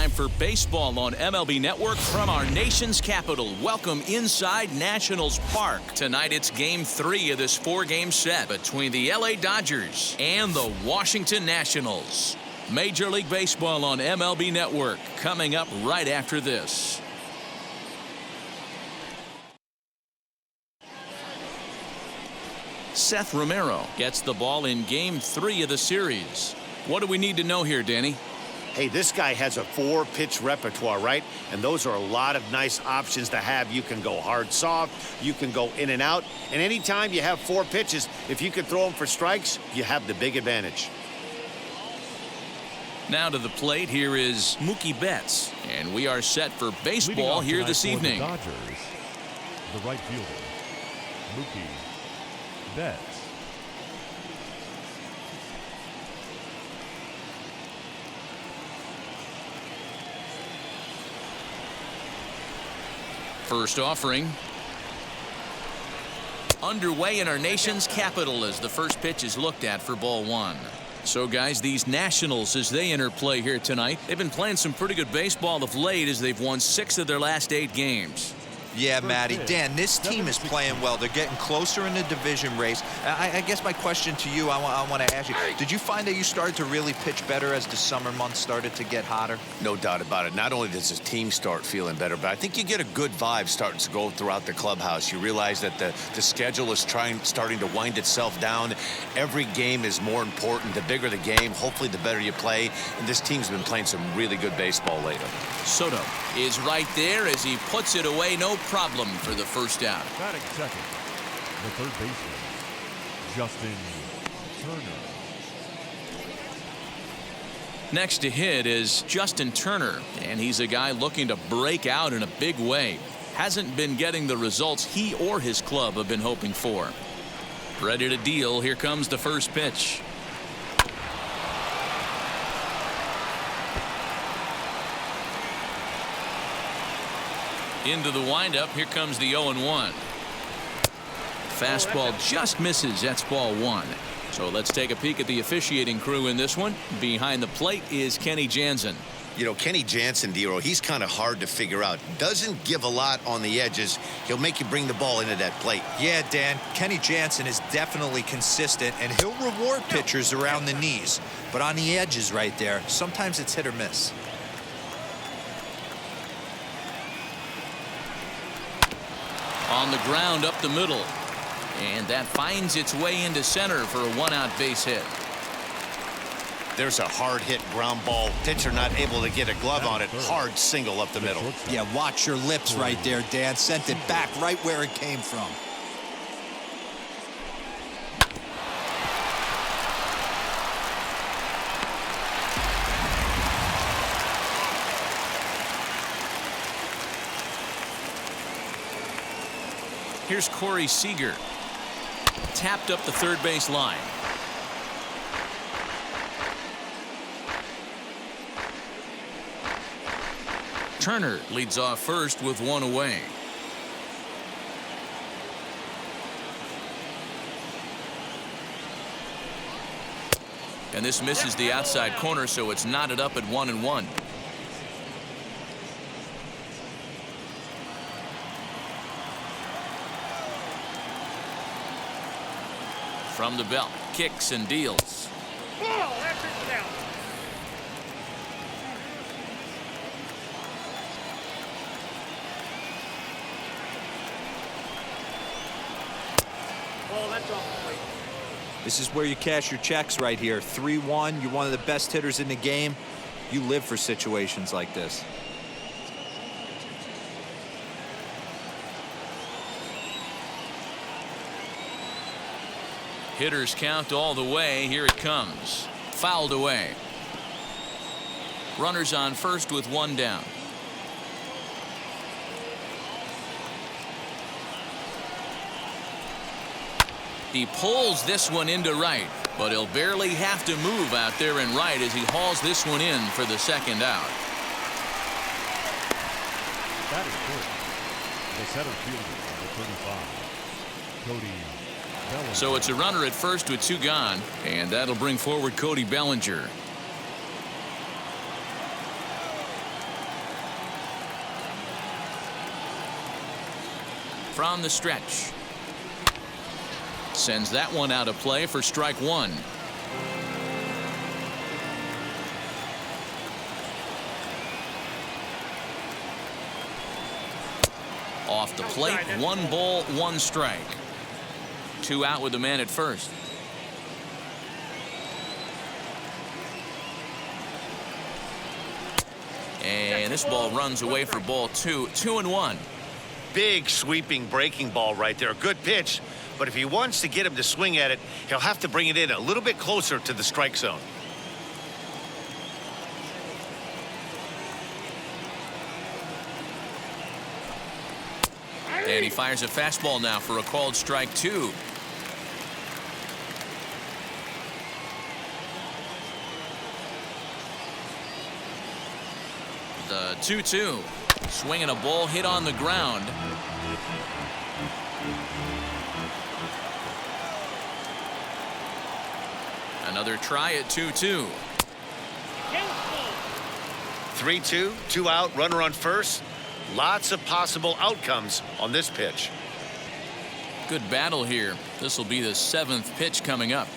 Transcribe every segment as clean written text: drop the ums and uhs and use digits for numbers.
time for baseball on MLB Network from our nation's capital. Welcome inside Nationals Park. Tonight it's Game 3 of this 4-game set between the LA Dodgers and the Washington Nationals. Major League Baseball on MLB Network coming up right after this. Seth Romero gets the ball in Game 3 of the series. What do we need to know here, Danny? Hey, this guy has a 4-pitch repertoire, right? And those are a lot of nice options to have. You can go hard, soft. You can go in and out. And anytime you have 4 pitches, if you can throw them for strikes, you have the big advantage. Now to the plate, here is Mookie Betts. And we are set for baseball here this evening. The Dodgers, the right fielder, Mookie Betts. First offering. Underway in our nation's capital as the first pitch is looked at for ball 1. So, guys, these Nationals, as they enter play here tonight, they've been playing some pretty good baseball of late as they've won 6 of their last 8 games. Yeah, Matty. Dan, this team is playing well. They're getting closer in the division race. I guess my question to you, I want to ask you, did you find that you started to really pitch better as the summer months started to get hotter? No doubt about it. Not only does the team start feeling better, but I think you get a good vibe starting to go throughout the clubhouse. You realize that the schedule is starting to wind itself down. Every game is more important. The bigger the game, hopefully the better you play. And this team's been playing some really good baseball lately. Soto is right there as he puts it away. No problem for the first out. Batting second, the third baseman, Justin Turner. Next to hit is Justin Turner, and he's a guy looking to break out in a big way. Hasn't been getting the results he or his club have been hoping for. Ready to deal. Here comes the first pitch. Into the windup. Here comes the 0-1. Fastball just misses. That's ball 1. So let's take a peek at the officiating crew in this one. Behind the plate is Kenny Jansen. You know, Kenny Jansen, D-Row, he's kind of hard to figure out. Doesn't give a lot on the edges. He'll make you bring the ball into that plate. Yeah, Dan, Kenny Jansen is definitely consistent, and he'll reward pitchers around the knees. But on the edges right there, sometimes it's hit or miss. On the ground up the middle. And that finds its way into center for a 1-out base hit. There's a hard hit ground ball. Pitcher not able to get a glove on it. Hard single up the middle. Yeah, watch your lips right there, Dan. Sent it back right where it came from. Here's Corey Seager. Tapped up the third base line. Turner leads off first with 1 away. And this misses the outside corner, so it's knotted up at 1-1. From the belt, kicks and deals. This is where you cash your checks right here. 3-1. You're one of the best hitters in the game. You live for situations like this. Hitters count all the way. Here it comes. Fouled away. Runners on first with 1 down. He pulls this one into right, but he'll barely have to move out there in right as he hauls this one in for the 2nd out. That is good. The center fielder, number 35, Cody Bellinger. So it's a runner at first with 2 gone, and that'll bring forward Cody Bellinger. from the stretch. Sends that one out of play for strike one. Off the plate, 1 ball, 1 strike. 2 out with the man at first. And this ball runs away for ball 2. 2-1. Big sweeping breaking ball right there. Good pitch. But if he wants to get him to swing at it, he'll have to bring it in a little bit closer to the strike zone. And he fires a fastball now for a called strike 2. The 2-2. Swinging a ball hit on the ground. Another try at 2-2. 3-2, 2 out, runner on first. Lots of possible outcomes on this pitch. Good battle here. This will be the 7th pitch coming up.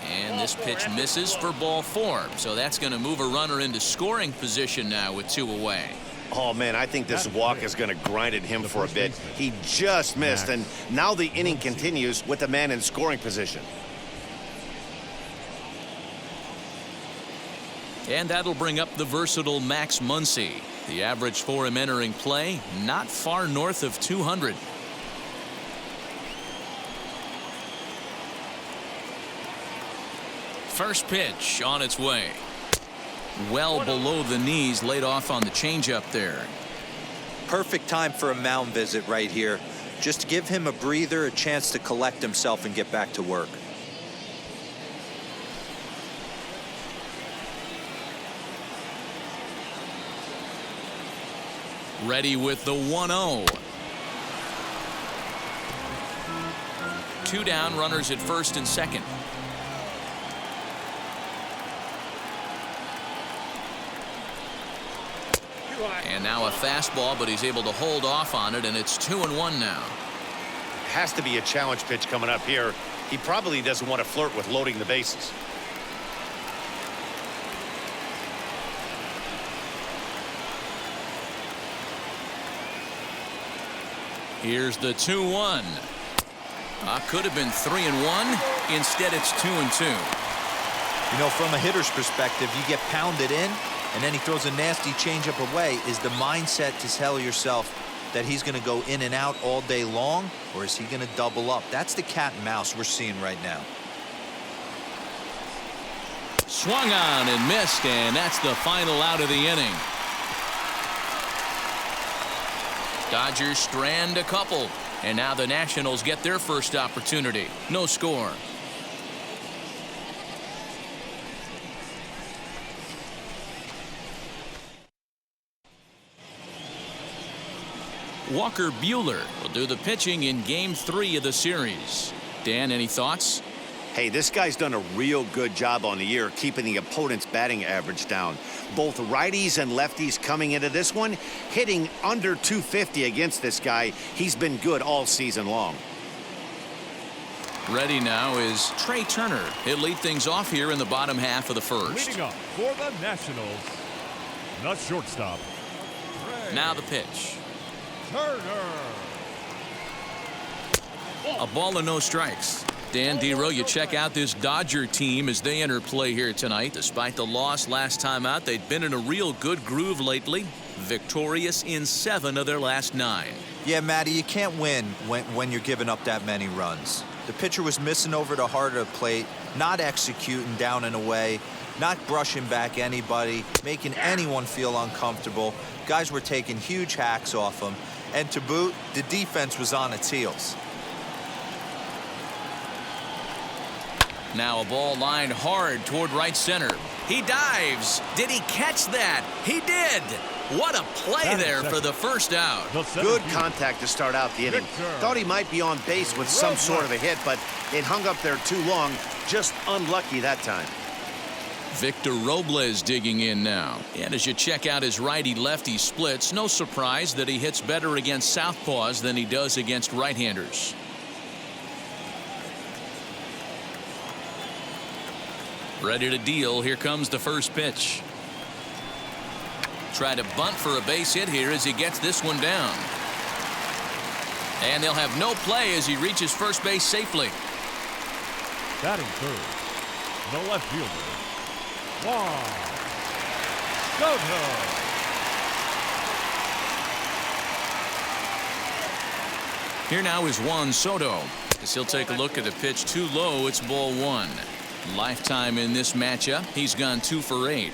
And this pitch misses for ball 4. So that's going to move a runner into scoring position now with 2 away. Oh, man, I think this walk is going to grind at him for a bit. He just missed, and now the inning continues with the man in scoring position. And that'll bring up the versatile Max Muncy. The average for him entering play, not far north of 200. First pitch on its way. Well below the knees, laid off on the changeup there. Perfect time for a mound visit right here. Just to give him a breather, a chance to collect himself and get back to work. Ready with the 1-0. 2 down, runners at first and second. And now a fastball, but he's able to hold off on it, and it's 2-1 now. Has to be a challenge pitch coming up here. He probably doesn't want to flirt with loading the bases. Here's the 2-1. Could have been 3-1. Instead, it's 2-2. You know, from a hitter's perspective, you get pounded in, and then he throws a nasty changeup away. Is the mindset to tell yourself that he's going to go in and out all day long, or is he going to double up? That's the cat and mouse we're seeing right now. Swung on and missed, and that's the final out of the inning. Dodgers strand a couple, and now the Nationals get their first opportunity. No score. Walker Buehler will do the pitching in Game 3 of the series. Dan, any thoughts? Hey, this guy's done a real good job on the year keeping the opponent's batting average down. Both righties and lefties coming into this one, hitting under 250 against this guy. He's been good all season long. Ready now is Trey Turner. He'll lead things off here in the bottom half of the first. Leading up for the Nationals, the shortstop. Now the pitch. Turner. A ball and no strikes. Dan Dero, you check out this Dodger team as they enter play here tonight. Despite the loss last time out, they've been in a real good groove lately. Victorious in 7 of their last 9. Yeah, Matty, you can't win when you're giving up that many runs. The pitcher was missing over the heart of the plate, not executing down and away, not brushing back anybody, making anyone feel uncomfortable. Guys were taking huge hacks off him. And to boot, the defense was on its heels. Now a ball lined hard toward right center. He dives. Did he catch that? He did. What a play there for the first out. Good contact to start out the inning. Thought he might be on base with some sort of a hit, but it hung up there too long. Just unlucky that time. Victor Robles digging in now. And as you check out his righty-lefty splits, no surprise that he hits better against southpaws than he does against right-handers. Ready to deal. Here comes the first pitch. Try to bunt for a base hit here as he gets this one down. And they'll have no play as he reaches first base safely. Batting third, the left fielder, Juan Soto. Here now is Juan Soto. As he'll take a look at the pitch too low, it's ball one. Lifetime in this matchup, he's gone 2 for 8.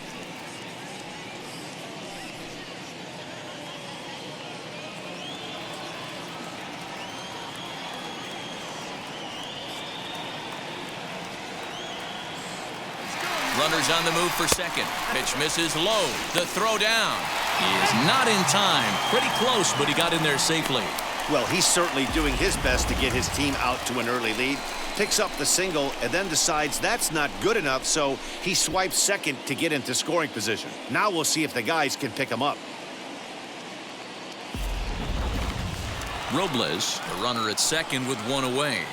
Runners on the move for second. Pitch misses low. The throw down is not in time. Pretty close, but he got in there safely. Well, he's certainly doing his best to get his team out to an early lead. Picks up the single and then decides that's not good enough, so he swipes second to get into scoring position. Now we'll see if the guys can pick him up. Robles, the runner at second with 1 away.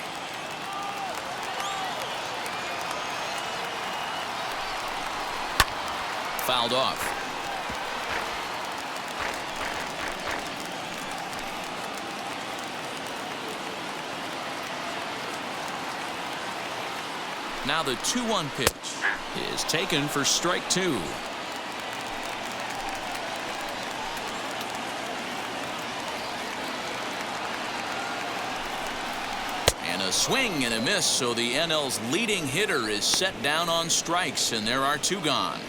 Fouled off. Now the 2-1 pitch is taken for strike 2. And a swing and a miss, so the NL's leading hitter is set down on strikes, and there are 2 gone.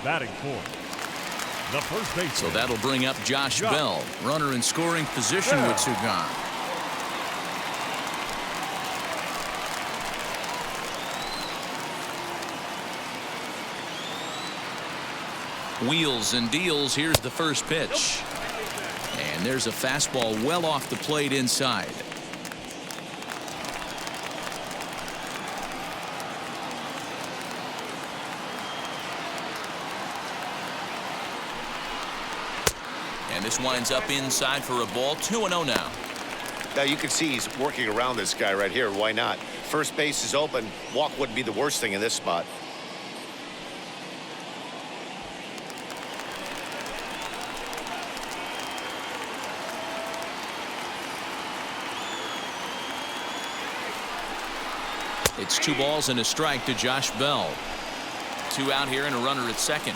Batting fourth, the first baseman. So that'll bring up Josh Bell, runner in scoring position with 2 gone. Wheels and deals. Here's the first pitch. And there's a fastball well off the plate inside. And this winds up inside for a ball. 2-0 now. Now you can see he's working around this guy right here. Why not? First base is open. Walk wouldn't be the worst thing in this spot. It's 2 balls and a strike to Josh Bell. 2 out here and a runner at second.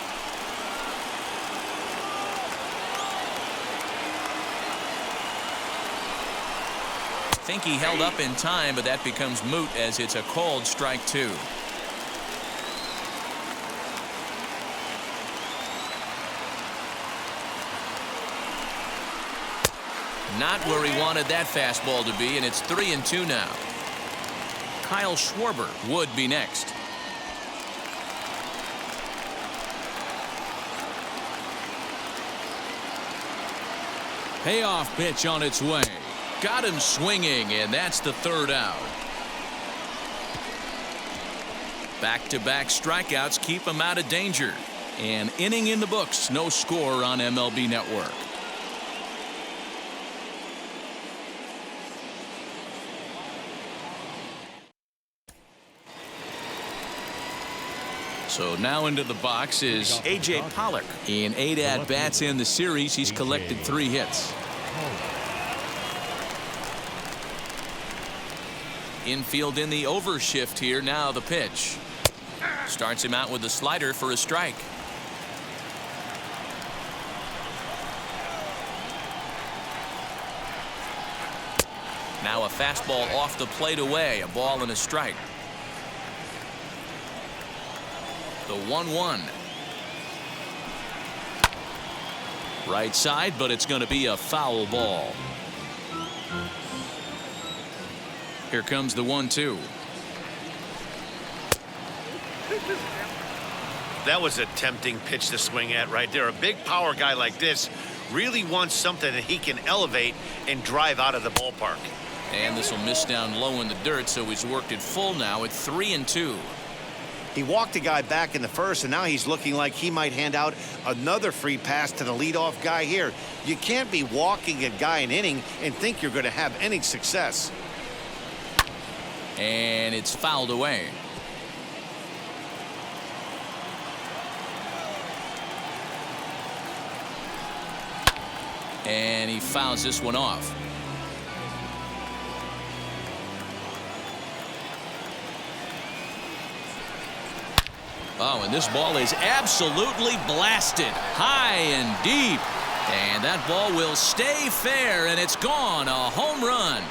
I think he held up in time, but that becomes moot as it's a called strike 2. Not where he wanted that fastball to be, and it's 3-2 now. Kyle Schwarber would be next. Payoff pitch on its way. Got him swinging, and that's the 3rd out. Back-to-back strikeouts keep him out of danger. An inning in the books. No score on MLB Network. So now into the box is A.J. Pollock. In 8 at-bats in the series, he's collected 3 hits. Infield in the overshift here. Now the pitch. Starts him out with the slider for a strike. Now a fastball off the plate away. A ball and a strike. The 1-1. Right side, but it's going to be a foul ball. Here comes the 1-2. That was a tempting pitch to swing at right there. A big power guy like this really wants something that he can elevate and drive out of the ballpark. And this will miss down low in the dirt, so he's worked it full now at 3-2. He walked a guy back in the first, and now he's looking like he might hand out another free pass to the leadoff guy here. You can't be walking a guy an inning and think you're going to have any success. And it's fouled away. And he fouls this one off. Oh, and this ball is absolutely blasted high and deep. And that ball will stay fair, and it's gone. A home run.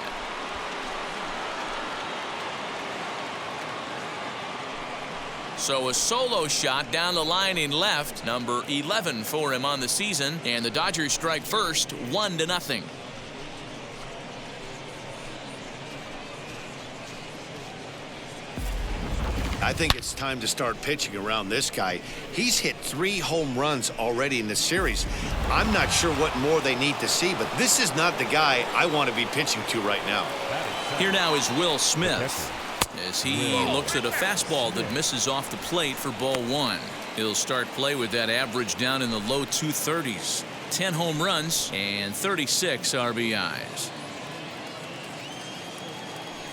So a solo shot down the line in left, number 11 for him on the season, and the Dodgers strike first, 1-0. I think it's time to start pitching around this guy. He's hit 3 home runs already in the series. I'm not sure what more they need to see, but this is not the guy I want to be pitching to right now. Here now is Will Smith as he looks at a fastball that misses off the plate for ball 1. He'll start play with that average down in the low 230s. 10 home runs and 36 RBIs.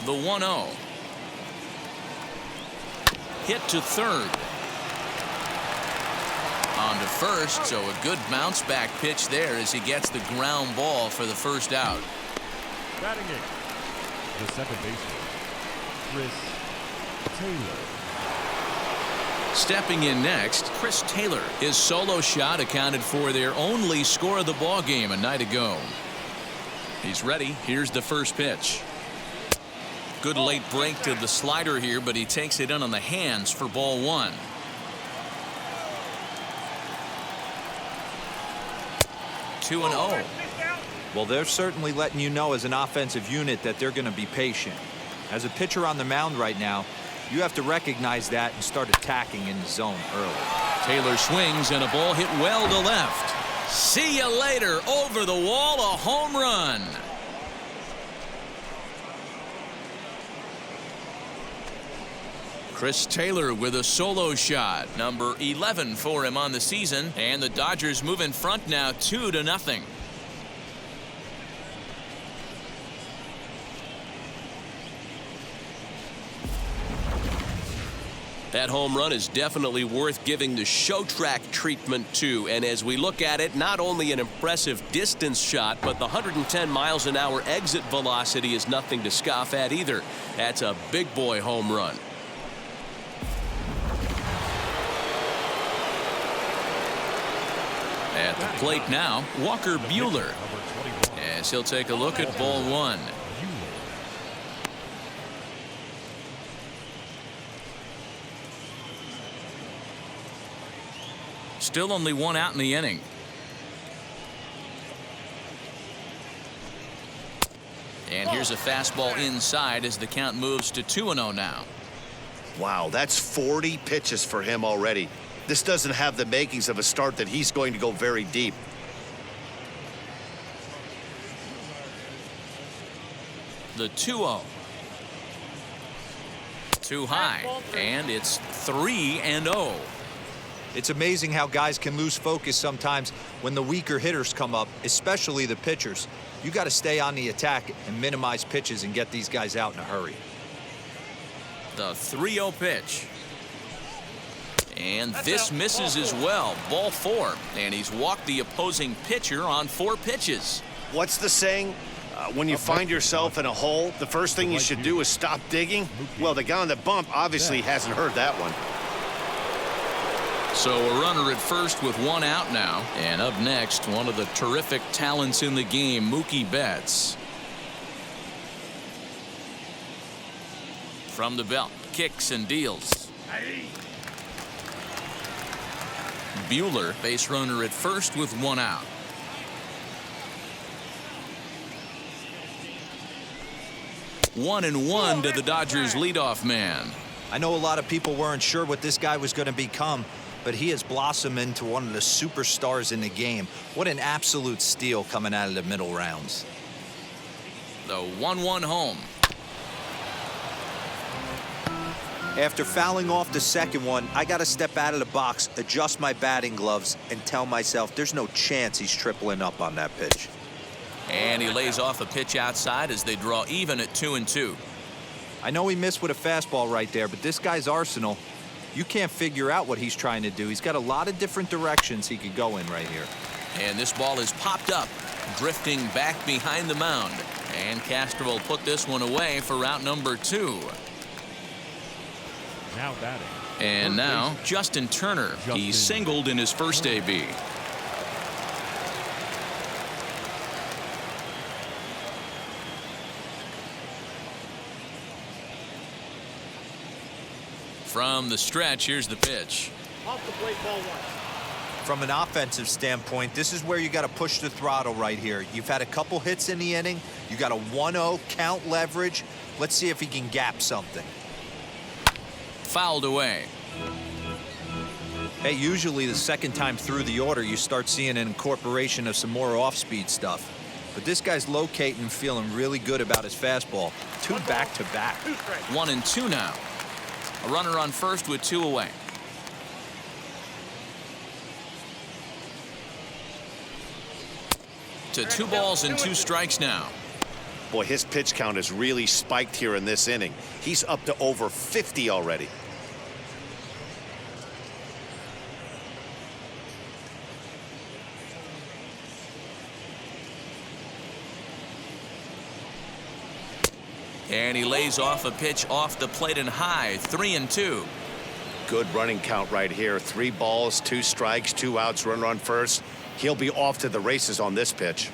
The 1-0. Hit to third. On to first, so a good bounce back pitch there as he gets the ground ball for the first out. Batting it, the second baseman, Chris Taylor. Stepping in next, Chris Taylor. His solo shot accounted for their only score of the ball game a night ago. He's ready. Here's the first pitch. Good late break to the slider here, but he takes it in on the hands for ball 1. Two and 0. Well, they're certainly letting you know as an offensive unit that they're going to be patient. As a pitcher on the mound right now, you have to recognize that and start attacking in the zone early. Taylor swings and a ball hit well to left. See you later. Over the wall, a home run. Chris Taylor with a solo shot, number 11 for him on the season, and the Dodgers move in front now 2-0. That home run is definitely worth giving the show track treatment to, and as we look at it, not only an impressive distance shot, but the 110 miles an hour exit velocity is nothing to scoff at either. That's a big boy home run. At the plate now, Walker Buehler, as he'll take a look at ball 1. Still only 1 out in the inning. And here's a fastball inside as the count moves to 2-0 now. Wow, that's 40 pitches for him already. This doesn't have the makings of a start that he's going to go very deep. The 2-0. Too high, and it's 3-0. It's amazing how guys can lose focus sometimes when the weaker hitters come up, especially the pitchers. You got to stay on the attack and minimize pitches and get these guys out in a hurry. The 3-0 pitch. And this misses as well. Ball 4. And he's walked the opposing pitcher on 4 pitches. What's the saying? When you find yourself in a hole, the first thing you should do is stop digging. Well, the guy on the bump obviously hasn't heard that one. So a runner at first with 1 out now. And up next, one of the terrific talents in the game, Mookie Betts. From the belt, kicks and deals. Buehler, base runner at first with 1 out. One and one to the Dodgers leadoff man. I know a lot of people weren't sure what this guy was going to become, but he has blossomed into one of the superstars in the game. What an absolute steal coming out of the middle rounds. The 1-1 home. After fouling off the second one, I got to step out of the box, adjust my batting gloves, and tell myself there's no chance he's tripling up on that pitch. And he lays off a pitch outside as they draw even at 2-2. I know he missed with a fastball right there, but this guy's arsenal, you can't figure out what he's trying to do. He's got a lot of different directions he could go in right here. And this ball is popped up, drifting back behind the mound. And Castro will put this one away for route number 2. Now batting. And now Justin Turner. He singled in his first AB. From the stretch, here's the pitch. Off the plate, ball 1. From an offensive standpoint, this is where you got to push the throttle right here. You've had a couple hits in the inning. You got a 1-0 count leverage. Let's see if he can gap something. Fouled away. Hey, usually the second time through the order, you start seeing an incorporation of some more off-speed stuff. But this guy's locating and feeling really good about his fastball. 2 back-to-back. 1-2 now. A runner on first with 2 away. To 2 balls and 2 strikes now. Boy, his pitch count has really spiked here in this inning. He's up to over 50 already. And he lays off a pitch off the plate and high. 3-2. Good running count right here. 3 balls, 2 strikes, 2 outs, runner on first. He'll be off to the races on this pitch.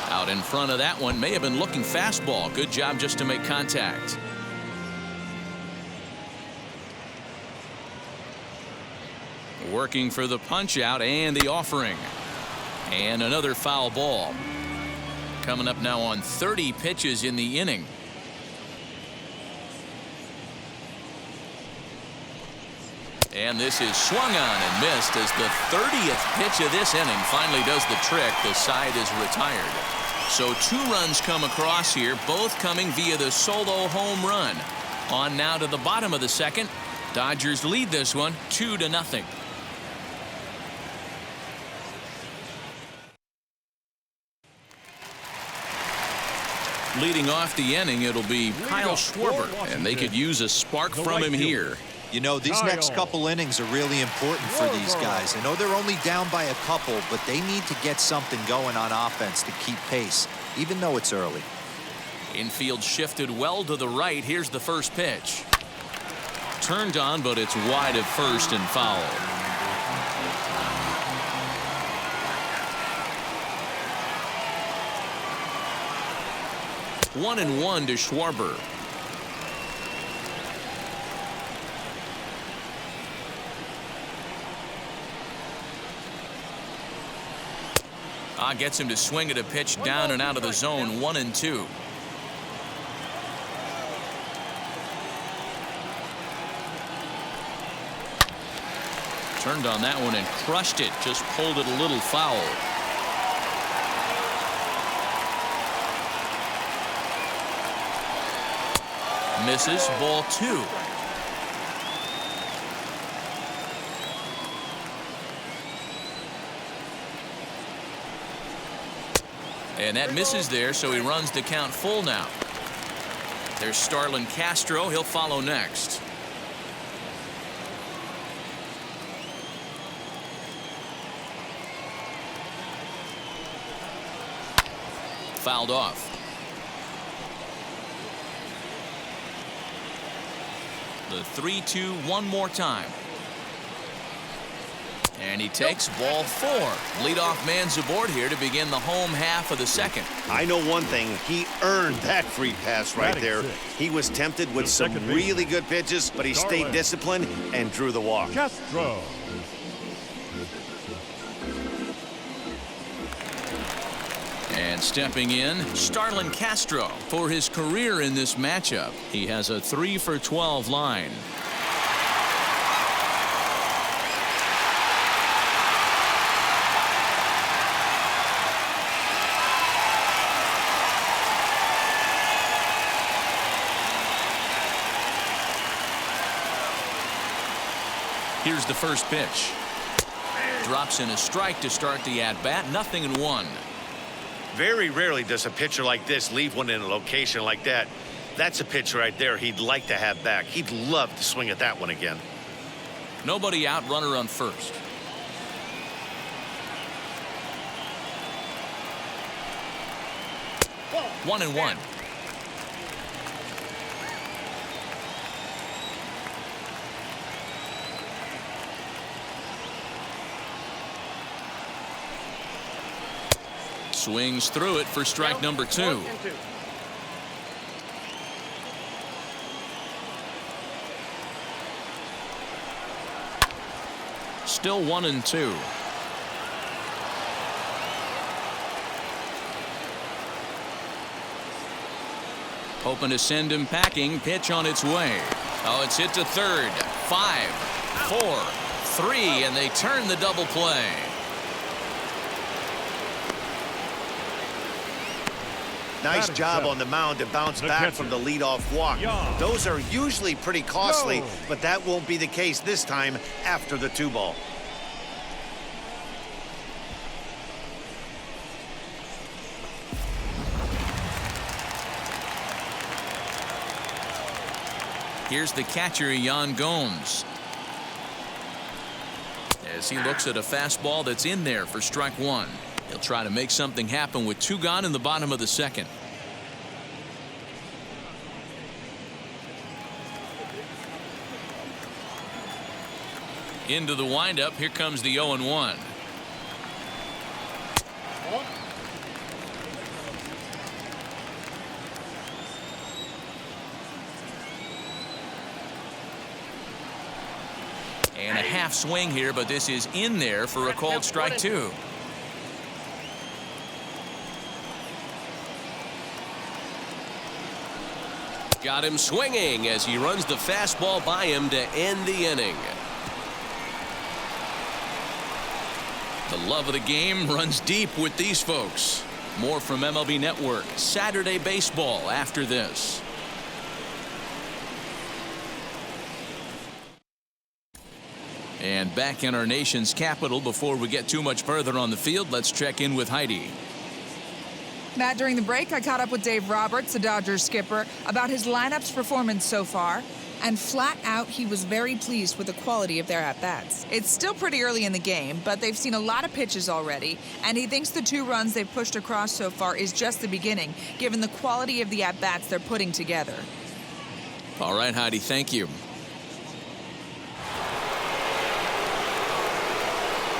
Out in front of that one, may have been looking fastball. Good job just to make contact. Working for the punch out and the offering. And another foul ball. Coming up now on 30 pitches in the inning. And this is swung on and missed as the 30th pitch of this inning finally does the trick. The side is retired. So 2 runs come across here, both coming via the solo home run. On now to the bottom of the second. Dodgers lead this one 2-0. Leading off the inning, it'll be Kyle Schwarber, and they could use a spark from him here. You know, these next couple innings are really important for these guys. I know they're only down by a couple, but they need to get something going on offense to keep pace, even though it's early. Infield shifted well to the right. Here's the first pitch. Turned on, but it's wide at first and foul. One and one to Schwarber. Gets him to swing at a pitch down and out of the zone. 1-2. Turned on that one and crushed it. Just pulled it a little foul. Misses. Ball 2. And that misses there, so he runs the count full now. There's Starlin Castro. He'll follow next. Fouled off. The 3-2 one more time. And he takes ball 4. Leadoff man's aboard here to begin the home half of the second. I know one thing. He earned that free pass right there. He was tempted with some really good pitches, but he stayed disciplined and drew the walk. Castro. And stepping in, Starlin Castro for his career in this matchup. He has a 3-for-12 line. Here's the first pitch. Drops in a strike to start the at-bat. 0-1. Very rarely does a pitcher like this leave one in a location like that. That's a pitch right there he'd like to have back. He'd love to swing at that one again. Nobody out, runner on first. One and one. Swings through it for strike number 2. Still 1-2. Hoping to send him packing. Pitch on its way. Oh, it's hit to third. 5, 4, 3, and they turn the double play. Nice job on the mound to bounce back from the leadoff walk. Those are usually pretty costly, but that won't be the case this time after the 2-ball. Here's the catcher, Yan Gomes, as he looks at a fastball that's in there for strike 1. He'll try to make something happen with 2 gone in the bottom of the second. Into the windup. Here comes the 0-1. And a half swing here, but this is in there for a called strike 2. Got him swinging as he runs the fastball by him to end the inning. The love of the game runs deep with these folks. More from MLB Network Saturday Baseball after this. And back in our nation's capital, before we get too much further on the field, let's check in with Heidi. Matt, during the break, I caught up with Dave Roberts, the Dodgers skipper, about his lineup's performance so far. And flat out, he was very pleased with the quality of their at-bats. It's still pretty early in the game, but they've seen a lot of pitches already, and he thinks the 2 runs they've pushed across so far is just the beginning, given the quality of the at-bats they're putting together. All right, Heidi, thank you.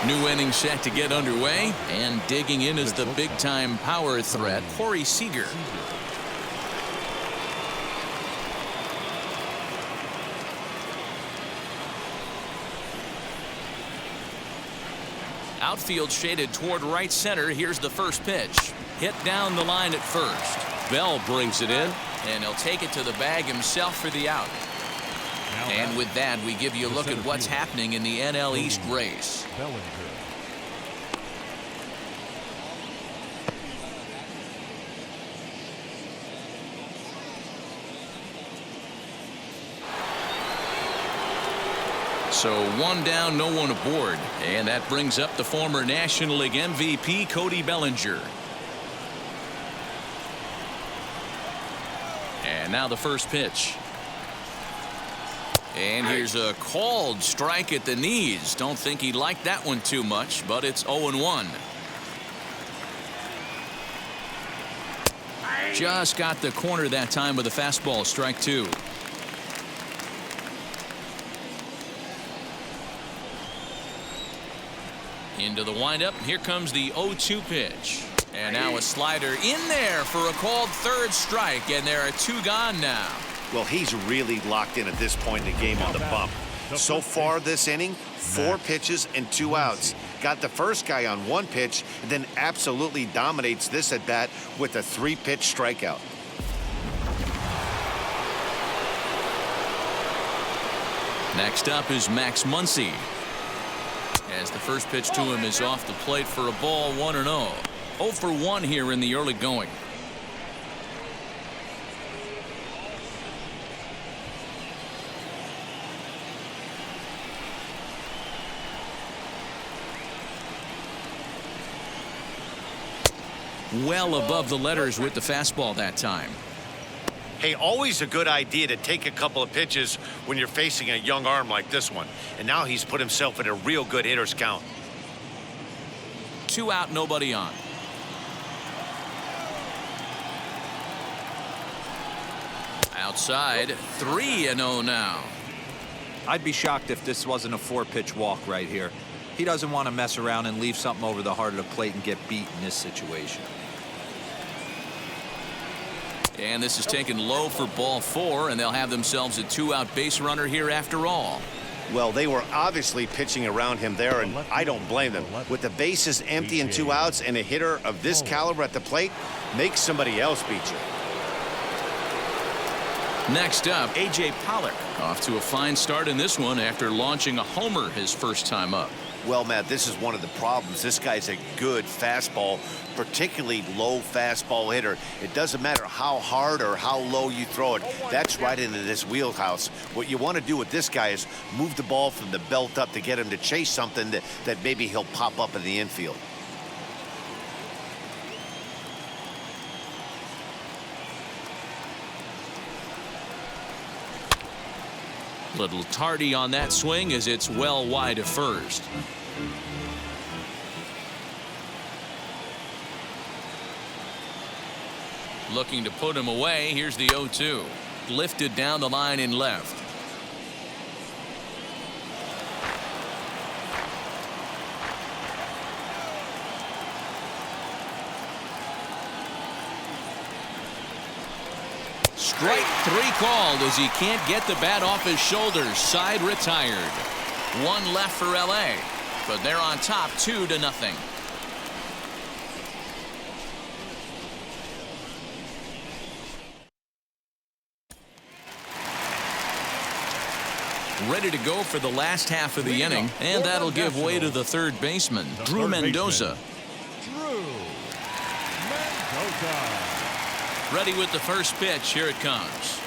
New inning set to get underway, and digging in is the big-time power threat, Corey Seager. Outfield shaded toward right center. Here's the first pitch. Hit down the line at first. Bell brings it in, and he'll take it to the bag himself for the out. And with that, we give you a look at what's happening in the NL East race. So 1 down, no one aboard. And that brings up the former National League MVP, Cody Bellinger. And now the first pitch. And here's a called strike at the knees. Don't think he liked that one too much, but it's 0-1. Just got the corner that time with a fastball, strike 2. Into the windup. Here comes the 0-2 pitch. And now a slider in there for a called third strike, and there are 2 gone now. Well, he's really locked in at this point in the game on the bump. So far this inning, 4 pitches and 2 outs. Got the first guy on 1 pitch, and then absolutely dominates this at bat with a 3-pitch strikeout. Next up is Max Muncy, as the first pitch to him is off the plate for a ball, 1-0. 0 for 1 here in the early going. Well above the letters with the fastball that time. Hey, always a good idea to take a couple of pitches when you're facing a young arm like this one. And now he's put himself in a real good hitter's count. 2 out, nobody on. Outside, 3-0 now. I'd be shocked if this wasn't a 4-pitch walk right here. He doesn't want to mess around and leave something over the heart of the plate and get beat in this situation. And this is taken low for ball 4, and they'll have themselves a 2-out base runner here after all. Well, they were obviously pitching around him there, and I don't blame them. With the bases empty and 2 outs and a hitter of this caliber at the plate, make somebody else beat you. Next up, A.J. Pollock off to a fine start in this one after launching a homer his first time up. Well, Matt, this is one of the problems. This guy's a good fastball, particularly low fastball hitter. It doesn't matter how hard or how low you throw it. That's right into this wheelhouse. What you want to do with this guy is move the ball from the belt up to get him to chase something that maybe he'll pop up in the infield. Little tardy on that swing as it's well wide of first. Looking to put him away. Here's the 0-2. Lifted down the line in left. Strike 3 called as he can't get the bat off his shoulders. Side retired. 1 left for LA, but they're on top 2-0. Ready to go for the last half of the inning, and that'll give way to the third baseman, Drew Mendoza. Drew Mendoza. Ready with the first pitch. Here it comes.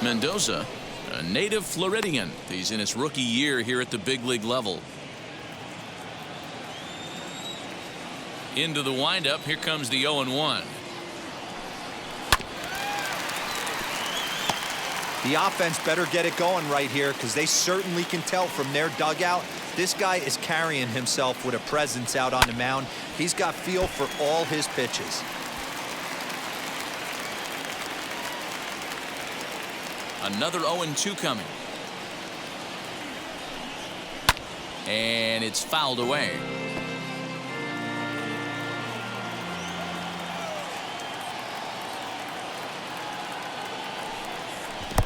Mendoza, a native Floridian. He's in his rookie year here at the big league level. Into the windup. Here comes the 0-1. The offense better get it going right here because they certainly can tell from their dugout this guy is carrying himself with a presence out on the mound. He's got feel for all his pitches. Another 0-2 coming. And it's fouled away.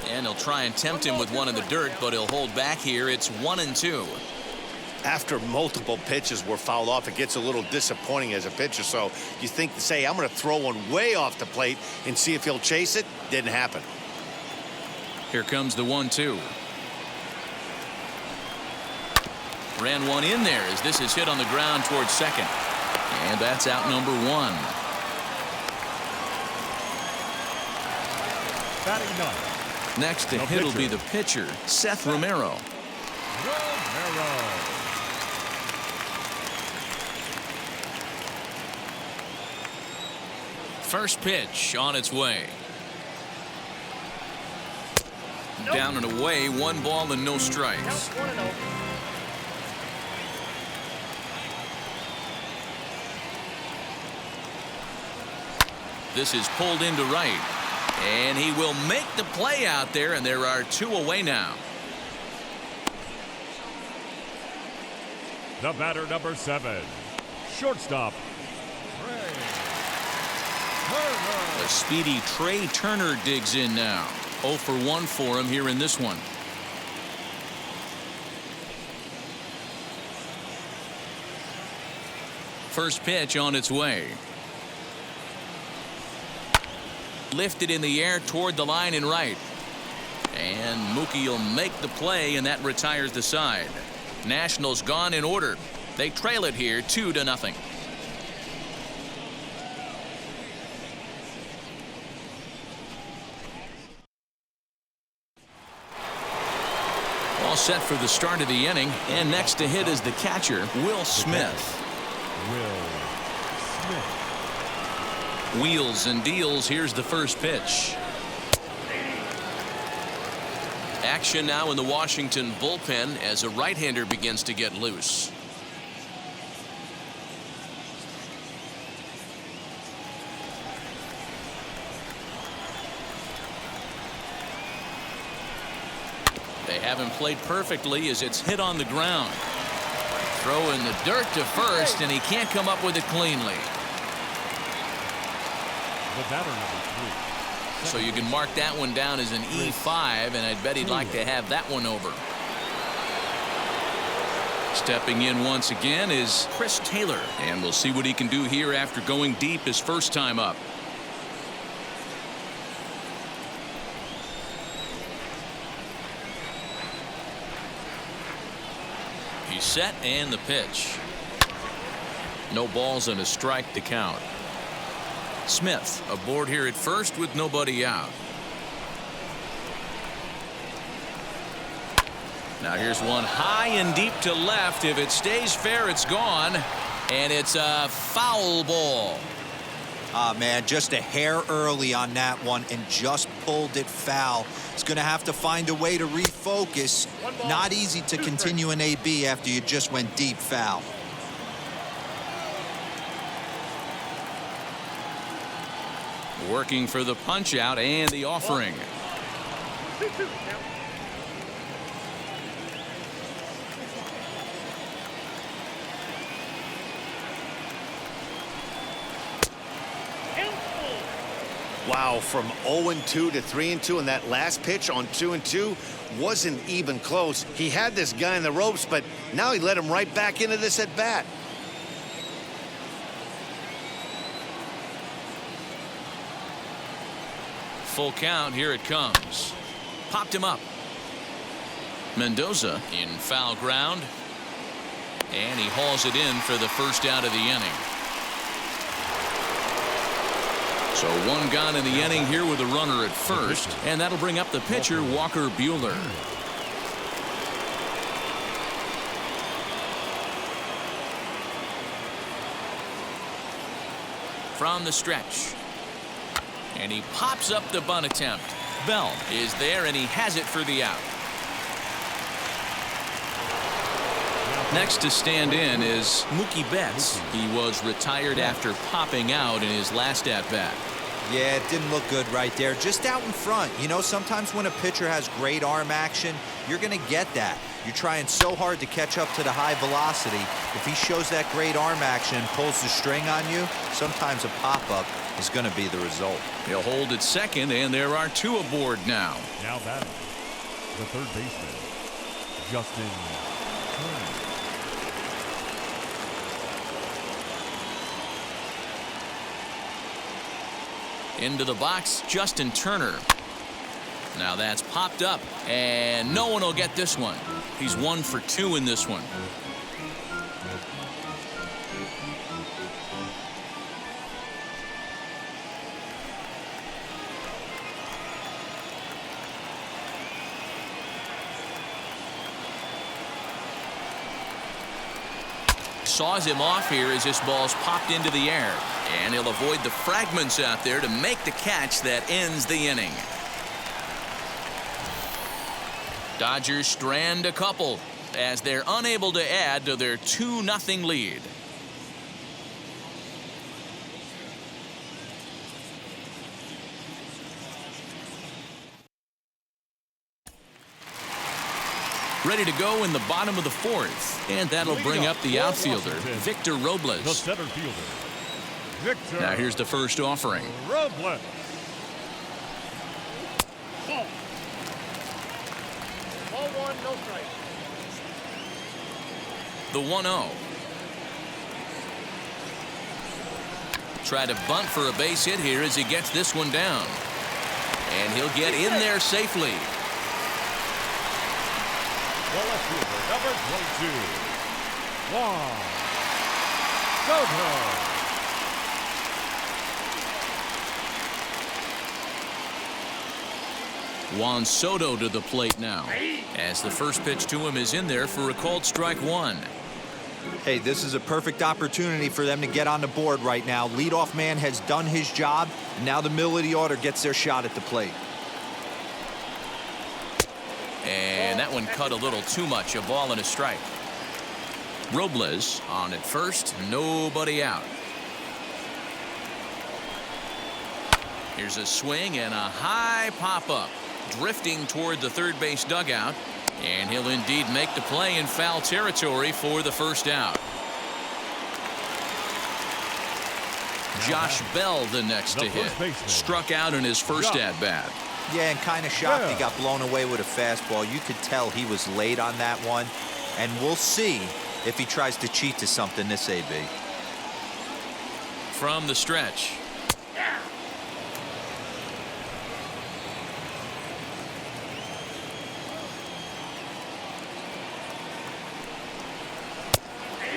And he'll try and tempt him with one in the dirt, but he'll hold back here. It's 1-2. After multiple pitches were fouled off, it gets a little disappointing as a pitcher. So you think to say, I'm going to throw one way off the plate and see if he'll chase it. Didn't happen. Here comes the 1-2. Ran one in there as this is hit on the ground towards second. And that's out number 1. Batting ninth. Next to hit will be the pitcher, Seth Romero. First pitch on its way. Down and away, 1 ball and no strikes. This is pulled into right. And he will make the play out there, and there are 2 away now. The batter, number 7, shortstop, Trey Turner. The speedy Trey Turner digs in now. 0 for 1 for him here in this one. First pitch on its way. Lifted in the air toward the line in right. And Mookie will make the play, and that retires the side. Nationals gone in order. They trail it here 2-0. All set for the start of the inning, and next to hit is the catcher, Will Smith. Will Smith. Wheels and deals. Here's the first pitch. Action now in the Washington bullpen as a right-hander begins to get loose. They haven't played perfectly as it's hit on the ground. Throw in the dirt to first, and he can't come up with it cleanly. The batter number 3. So you can mark that one down as an E5, and I'd bet he'd like to have that one over. Stepping in once again is Chris Taylor, and we'll see what he can do here after going deep his first time up. He's set, and the pitch. No balls and a strike to count. Smith aboard here at first with nobody out. Now here's one high and deep to left. If it stays fair, it's gone, and it's a foul ball. Ah, man, just a hair early on that one and just pulled it foul. He's going to have to find a way to refocus. Not easy to continue an AB after you just went deep foul. Working for the punch out and the offering. Wow, from 0-2 to 3-2, and that last pitch on 2-2 wasn't even close. He had this guy in the ropes, but now he let him right back into this at bat. Full count. Here it comes. Popped him up. Mendoza in foul ground, and he hauls it in for the first out of the inning. So one gone in the inning here with a runner at first, and that'll bring up the pitcher, Walker Buehler. From the stretch, and he pops up the bunt attempt. Bell is there, and he has it for the out. Next to stand in is Mookie Betts. He was retired after popping out in his last at-bat. Yeah, it didn't look good right there. Just out in front. You know, sometimes when a pitcher has great arm action, you're going to get that. You're trying so hard to catch up to the high velocity. If he shows that great arm action and pulls the string on you, sometimes a pop-up is going to be the result. He'll hold at second, and there are two aboard now. Now batting, the third baseman, Justin Turner. Into the box, Justin Turner. Now that's popped up, and no one will get this one. He's 1 for 2 in this one. Saws him off here as this ball's popped into the air, and he'll avoid the fragments out there to make the catch that ends the inning. Dodgers strand a couple as they're unable to add to their 2-0 lead. Ready to go in the bottom of the fourth, and that'll bring up the outfielder, Victor The Robles. center fielder, Victor Now here's the first offering. Robles. Ball 1, no strike. The 1-0. Try to bunt for a base hit here as he gets this one down. And he'll get in there safely. The left fielder, number 22, Juan Soto. Juan Soto to the plate now, as the first pitch to him is in there for a called strike 1. Hey, this is a perfect opportunity for them to get on the board right now. Leadoff man has done his job, and now the middle of the order gets their shot at the plate. And that one cut a little too much. A ball and a strike. Robles on at first. Nobody out. Here's a swing and a high pop-up. Drifting toward the third base dugout. And he'll indeed make the play in foul territory for the first out. Josh Bell the next to hit. Struck out in his first at-bat. Yeah, and kind of shocked he got blown away with a fastball. You could tell he was late on that one. And we'll see if he tries to cheat to something this AB. From the stretch.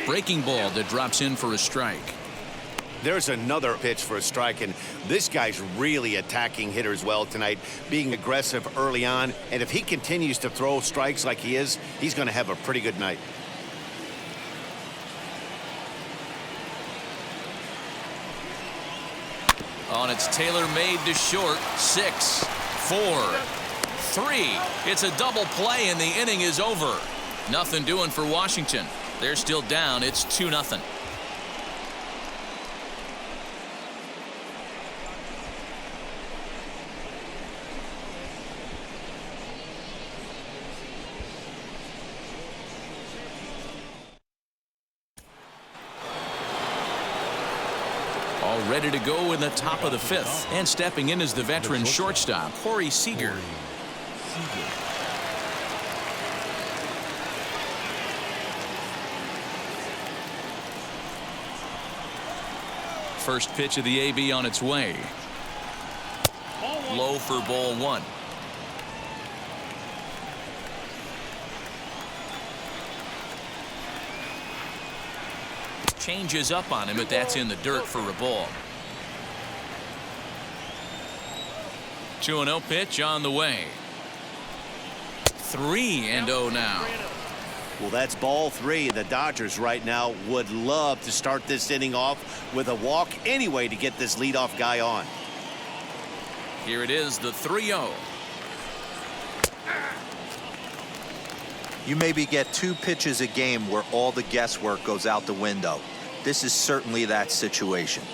Breaking ball that drops in for a strike. There's another pitch for a strike, and this guy's really attacking hitters well tonight, being aggressive early on. And if he continues to throw strikes like he is, he's going to have a pretty good night. On its tailor-made to short. 6, 4, 3. It's a double play, and the inning is over. Nothing doing for Washington. They're still down. It's 2-0. All ready to go in the top of the 5th. And stepping in is the veteran shortstop, Corey Seager. First pitch of the AB on its way. Low for ball 1. Changes up on him, but that's in the dirt for a ball. 2-0 pitch on the way. 3-0 now. Well, that's ball 3. The Dodgers right now would love to start this inning off with a walk anyway to get this leadoff guy on. Here it is, the 3-0. You maybe get 2 pitches a game where all the guesswork goes out the window. This is certainly that situation.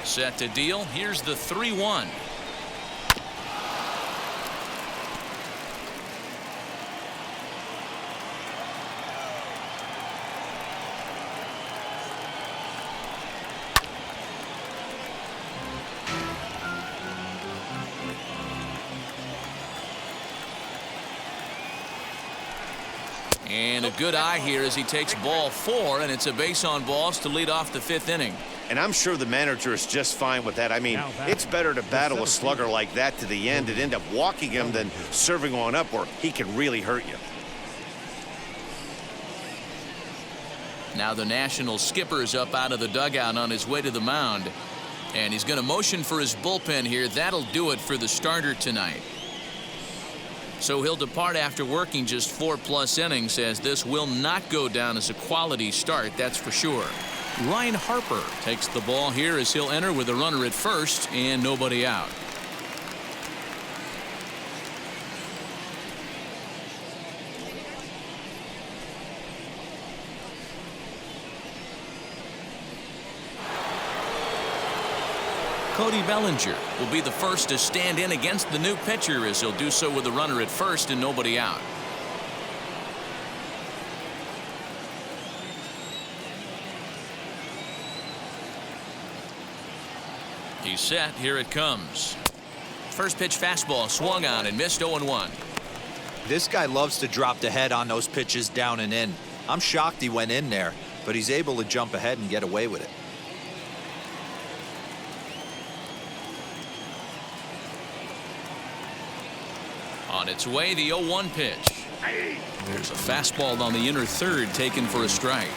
Set to deal. Here's the 3-1. And a good eye here as he takes ball 4, and it's a base on balls to lead off the 5th inning. And I'm sure the manager is just fine with that. I mean, it's better to battle a slugger like that to the end and end up walking him than serving one up where he can really hurt you. Now the National skipper is up out of the dugout on his way to the mound. And he's going to motion for his bullpen here. That'll do it for the starter tonight. So he'll depart after working just 4+ innings, as this will not go down as a quality start, that's for sure. Ryan Harper takes the ball here as he'll enter with a runner at first and nobody out. Cody Bellinger will be the first to stand in against the new pitcher, as he'll do so with a runner at first and nobody out. He's set. Here it comes. First pitch fastball swung on and missed. 0-1. This guy loves to drop the head on those pitches down and in. I'm shocked he went in there, but he's able to jump ahead and get away with it. On its way, the 0-1 pitch. There's a fastball on the inner third taken for a strike.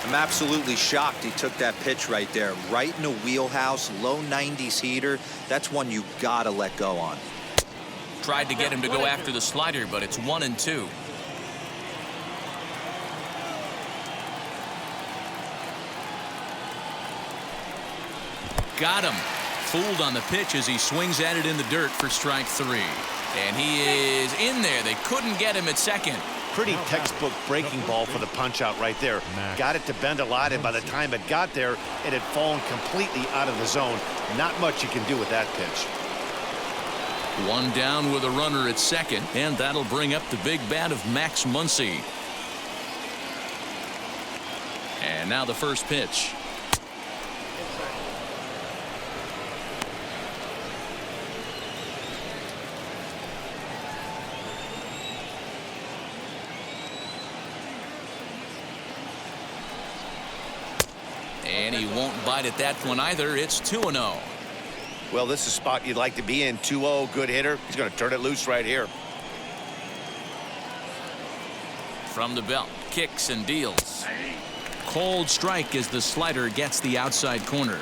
I'm absolutely shocked he took that pitch right there. Right in the wheelhouse, low 90s heater. That's one you gotta let go on. Tried to get him to go after the slider, but it's 1-2. Got him. Fooled on the pitch as he swings at it in the dirt for strike 3. And he is in there. They couldn't get him at second. Pretty textbook breaking ball for the punch out right there. Got it to bend a lot, and by the time it got there, it had fallen completely out of the zone. Not much you can do with that pitch. One down with a runner at second, and that'll bring up the big bat of Max Muncy. And now the first pitch. And he won't bite at that one either. It's 2-0. Well, this is a spot you'd like to be in. 2-0, good hitter. He's going to turn it loose right here. From the belt, kicks and deals. Cold strike as the slider gets the outside corner.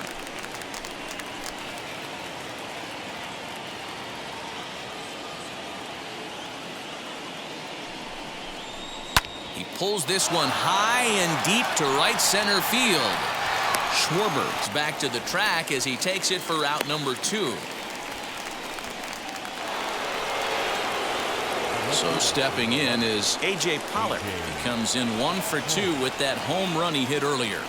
He pulls this one high and deep to right center field. Schwarber is back to the track as he takes it for out number 2. So stepping in is A.J. Pollard. He comes in 1 for 2 with that home run he hit earlier.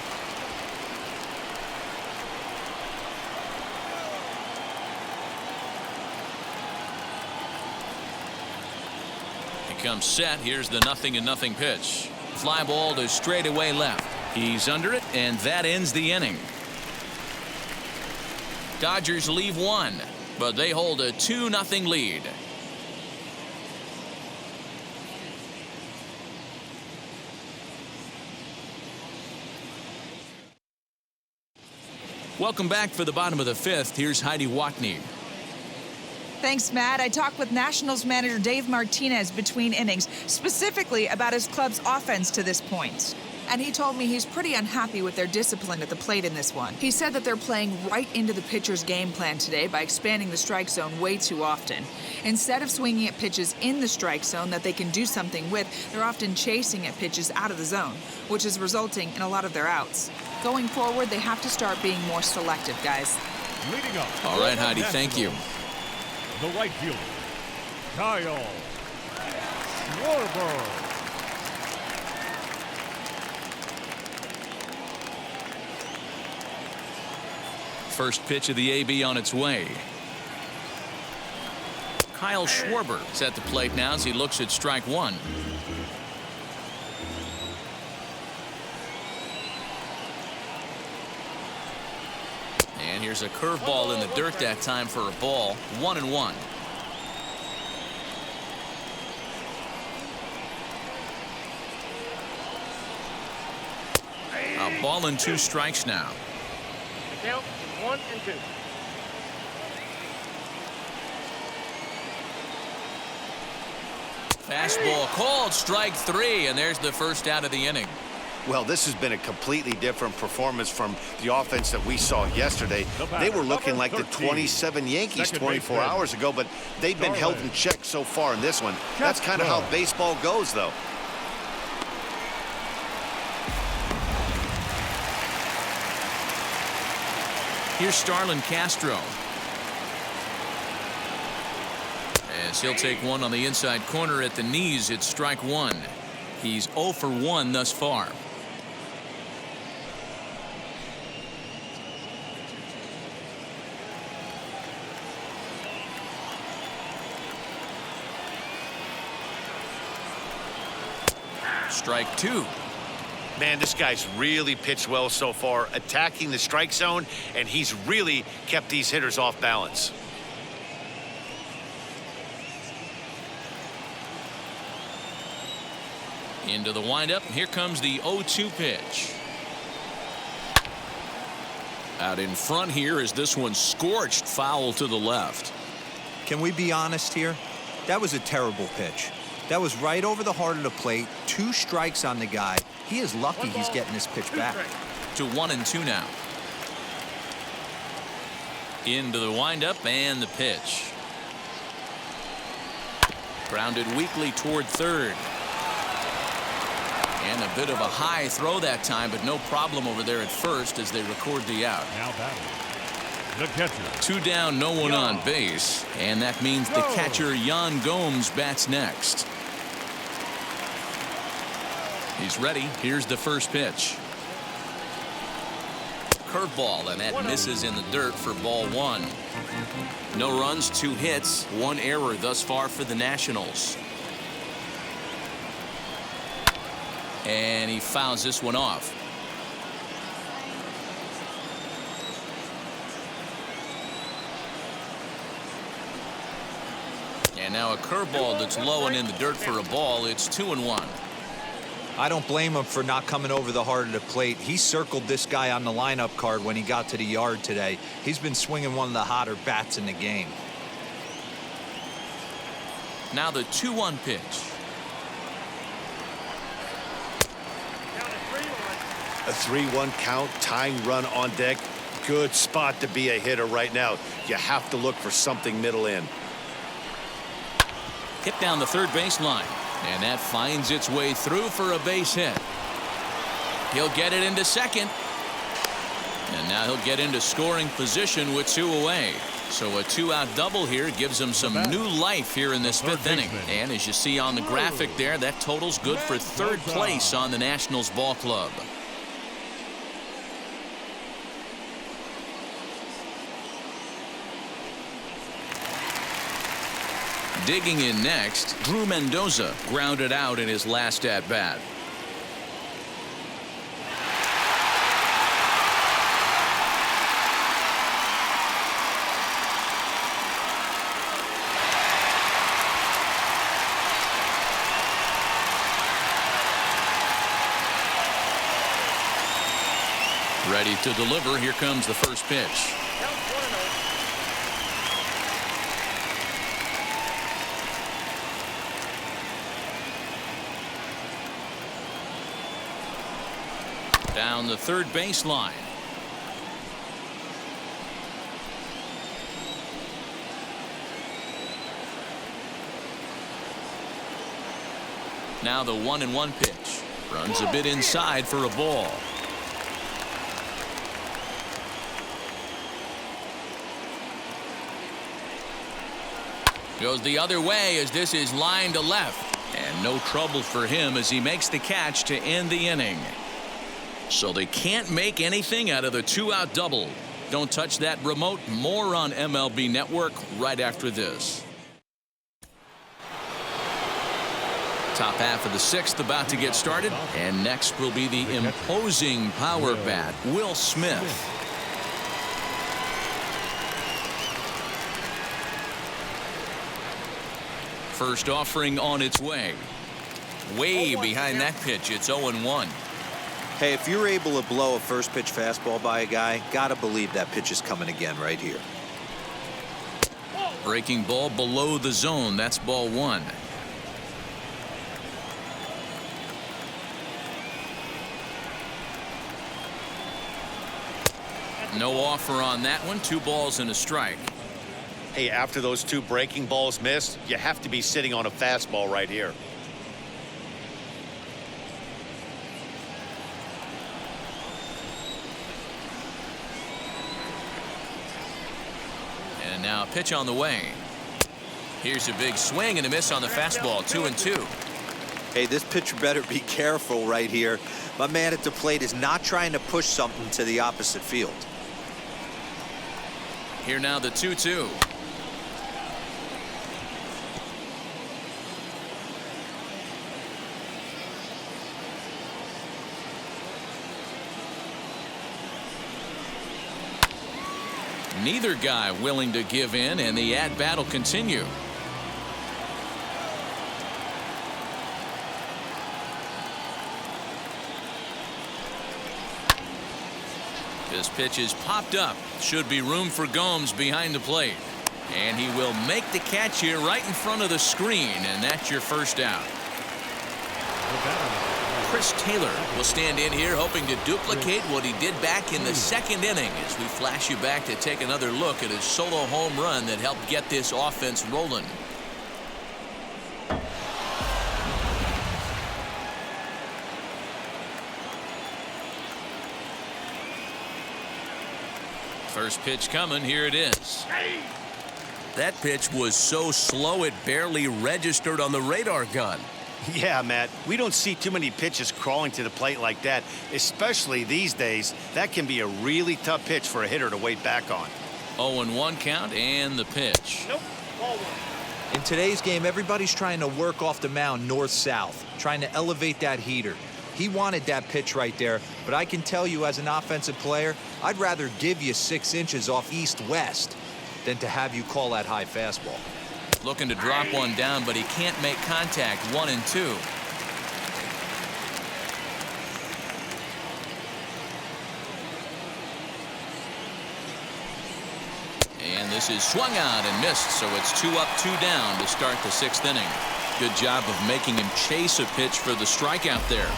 He comes set. Here's the 0-0 pitch. Fly ball to straightaway left. He's under it, and that ends the inning. Dodgers leave 1, but they hold a 2-0 lead. Welcome back for the bottom of the 5th. Here's Heidi Watney. Thanks, Matt. I talked with Nationals manager Dave Martinez between innings, specifically about his club's offense to this point. And he told me he's pretty unhappy with their discipline at the plate in this one. He said that they're playing right into the pitcher's game plan today by expanding the strike zone way too often. Instead of swinging at pitches in the strike zone that they can do something with, they're often chasing at pitches out of the zone, which is resulting in a lot of their outs. Going forward, they have to start being more selective, guys. Leading up. All right, Heidi, thank you. The right fielder, Kyle Schwarber. First pitch of the AB on its way. Kyle Schwarber is at the plate now as he looks at strike 1. And here's a curveball in the dirt that time for a ball. 1-1. A ball and 2 strikes now. The count is 1-2. Fastball called, strike 3, and there's the first out of the inning. Well, this has been a completely different performance from the offense that we saw yesterday. They were looking like the 27 Yankees 24 hours ago, but they've been held in check so far in this one. That's kind of how baseball goes, though. Here's Starlin Castro. As he'll take one on the inside corner at the knees, it's strike 1. He's 0 for 1 thus far. Strike 2. Man, this guy's really pitched well so far, attacking the strike zone, and he's really kept these hitters off balance. Into the windup. Here comes the 0-2 pitch. Out in front here is this one scorched foul to the left. Can we be honest here? That was a terrible pitch. That was right over the heart of the plate. 2 strikes on the guy. He is lucky he's getting this pitch back. To 1-2 now. Into the windup and the pitch. Grounded weakly toward third. And a bit of a high throw that time, but no problem over there at first as they record the out. Now batting, the catcher. 2 down, no one on base. And that means the catcher, Yan Gomes, bats next. He's ready. Here's the first pitch. Curveball, and that misses in the dirt for ball 1. No runs, 2 hits, 1 error thus far for the Nationals. And he fouls this one off. And now a curveball that's low and in the dirt for a ball. It's 2-1. I don't blame him for not coming over the heart of the plate. He circled this guy on the lineup card when he got to the yard today. He's been swinging one of the hotter bats in the game. Now the 2-1 pitch. A 3-1 count, tying run on deck. Good spot to be a hitter right now. You have to look for something middle in. Hit down the third baseline. And that finds its way through for a base hit. He'll get it into second. And now he'll get into scoring position with 2 away. So a 2-out double here gives him some new life here in this 5th inning. And as you see on the graphic there, that total's good for 3rd place on the Nationals ball club. Digging in next, Drew Mendoza grounded out in his last at-bat. Ready to deliver. Here comes the first pitch. Down the third baseline. Now the 1-1 pitch. Runs a bit inside for a ball. Goes the other way as this is lined to left. And no trouble for him as he makes the catch to end the inning. So they can't make anything out of the 2-out double. Don't touch that remote. More on MLB Network right after this. Top half of the 6th about to get started. And next will be the imposing power bat, Will Smith. First offering on its way. Way behind that pitch. It's 0-1. Hey, if you're able to blow a first pitch fastball by a guy, gotta believe that pitch is coming again right here. Breaking ball below the zone. That's ball 1. No offer on that one. 2 balls and a strike. Hey, after those 2 breaking balls missed, you have to be sitting on a fastball right here. And now a pitch on the way. Here's a big swing and a miss on the fastball. 2-2. Hey, this pitcher better be careful right here. My man at the plate is not trying to push something to the opposite field. Here now the 2-2. Neither guy willing to give in, and the at-bat will continue. This pitch is popped up. Should be room for Gomes behind the plate. And he will make the catch here right in front of the screen, and that's your first out. Chris Taylor will stand in here hoping to duplicate what he did back in the 2nd inning as we flash you back to take another look at his solo home run that helped get this offense rolling. First pitch coming. Here it is. That pitch was so slow it barely registered on the radar gun. Yeah, Matt, we don't see too many pitches crawling to the plate like that, especially these days. That can be a really tough pitch for a hitter to wait back on. 0-1 count and the pitch. Nope. Ball one. In today's game, everybody's trying to work off the mound north-south, trying to elevate that heater. He wanted that pitch right there, but I can tell you as an offensive player, I'd rather give you 6 inches off east-west than to have you call that high fastball. Looking to drop one down, but he can't make contact. 1-2. And this is swung out and missed, so it's 2 up, 2 down to start the 6th inning. Good job of making him chase a pitch for the strikeout there.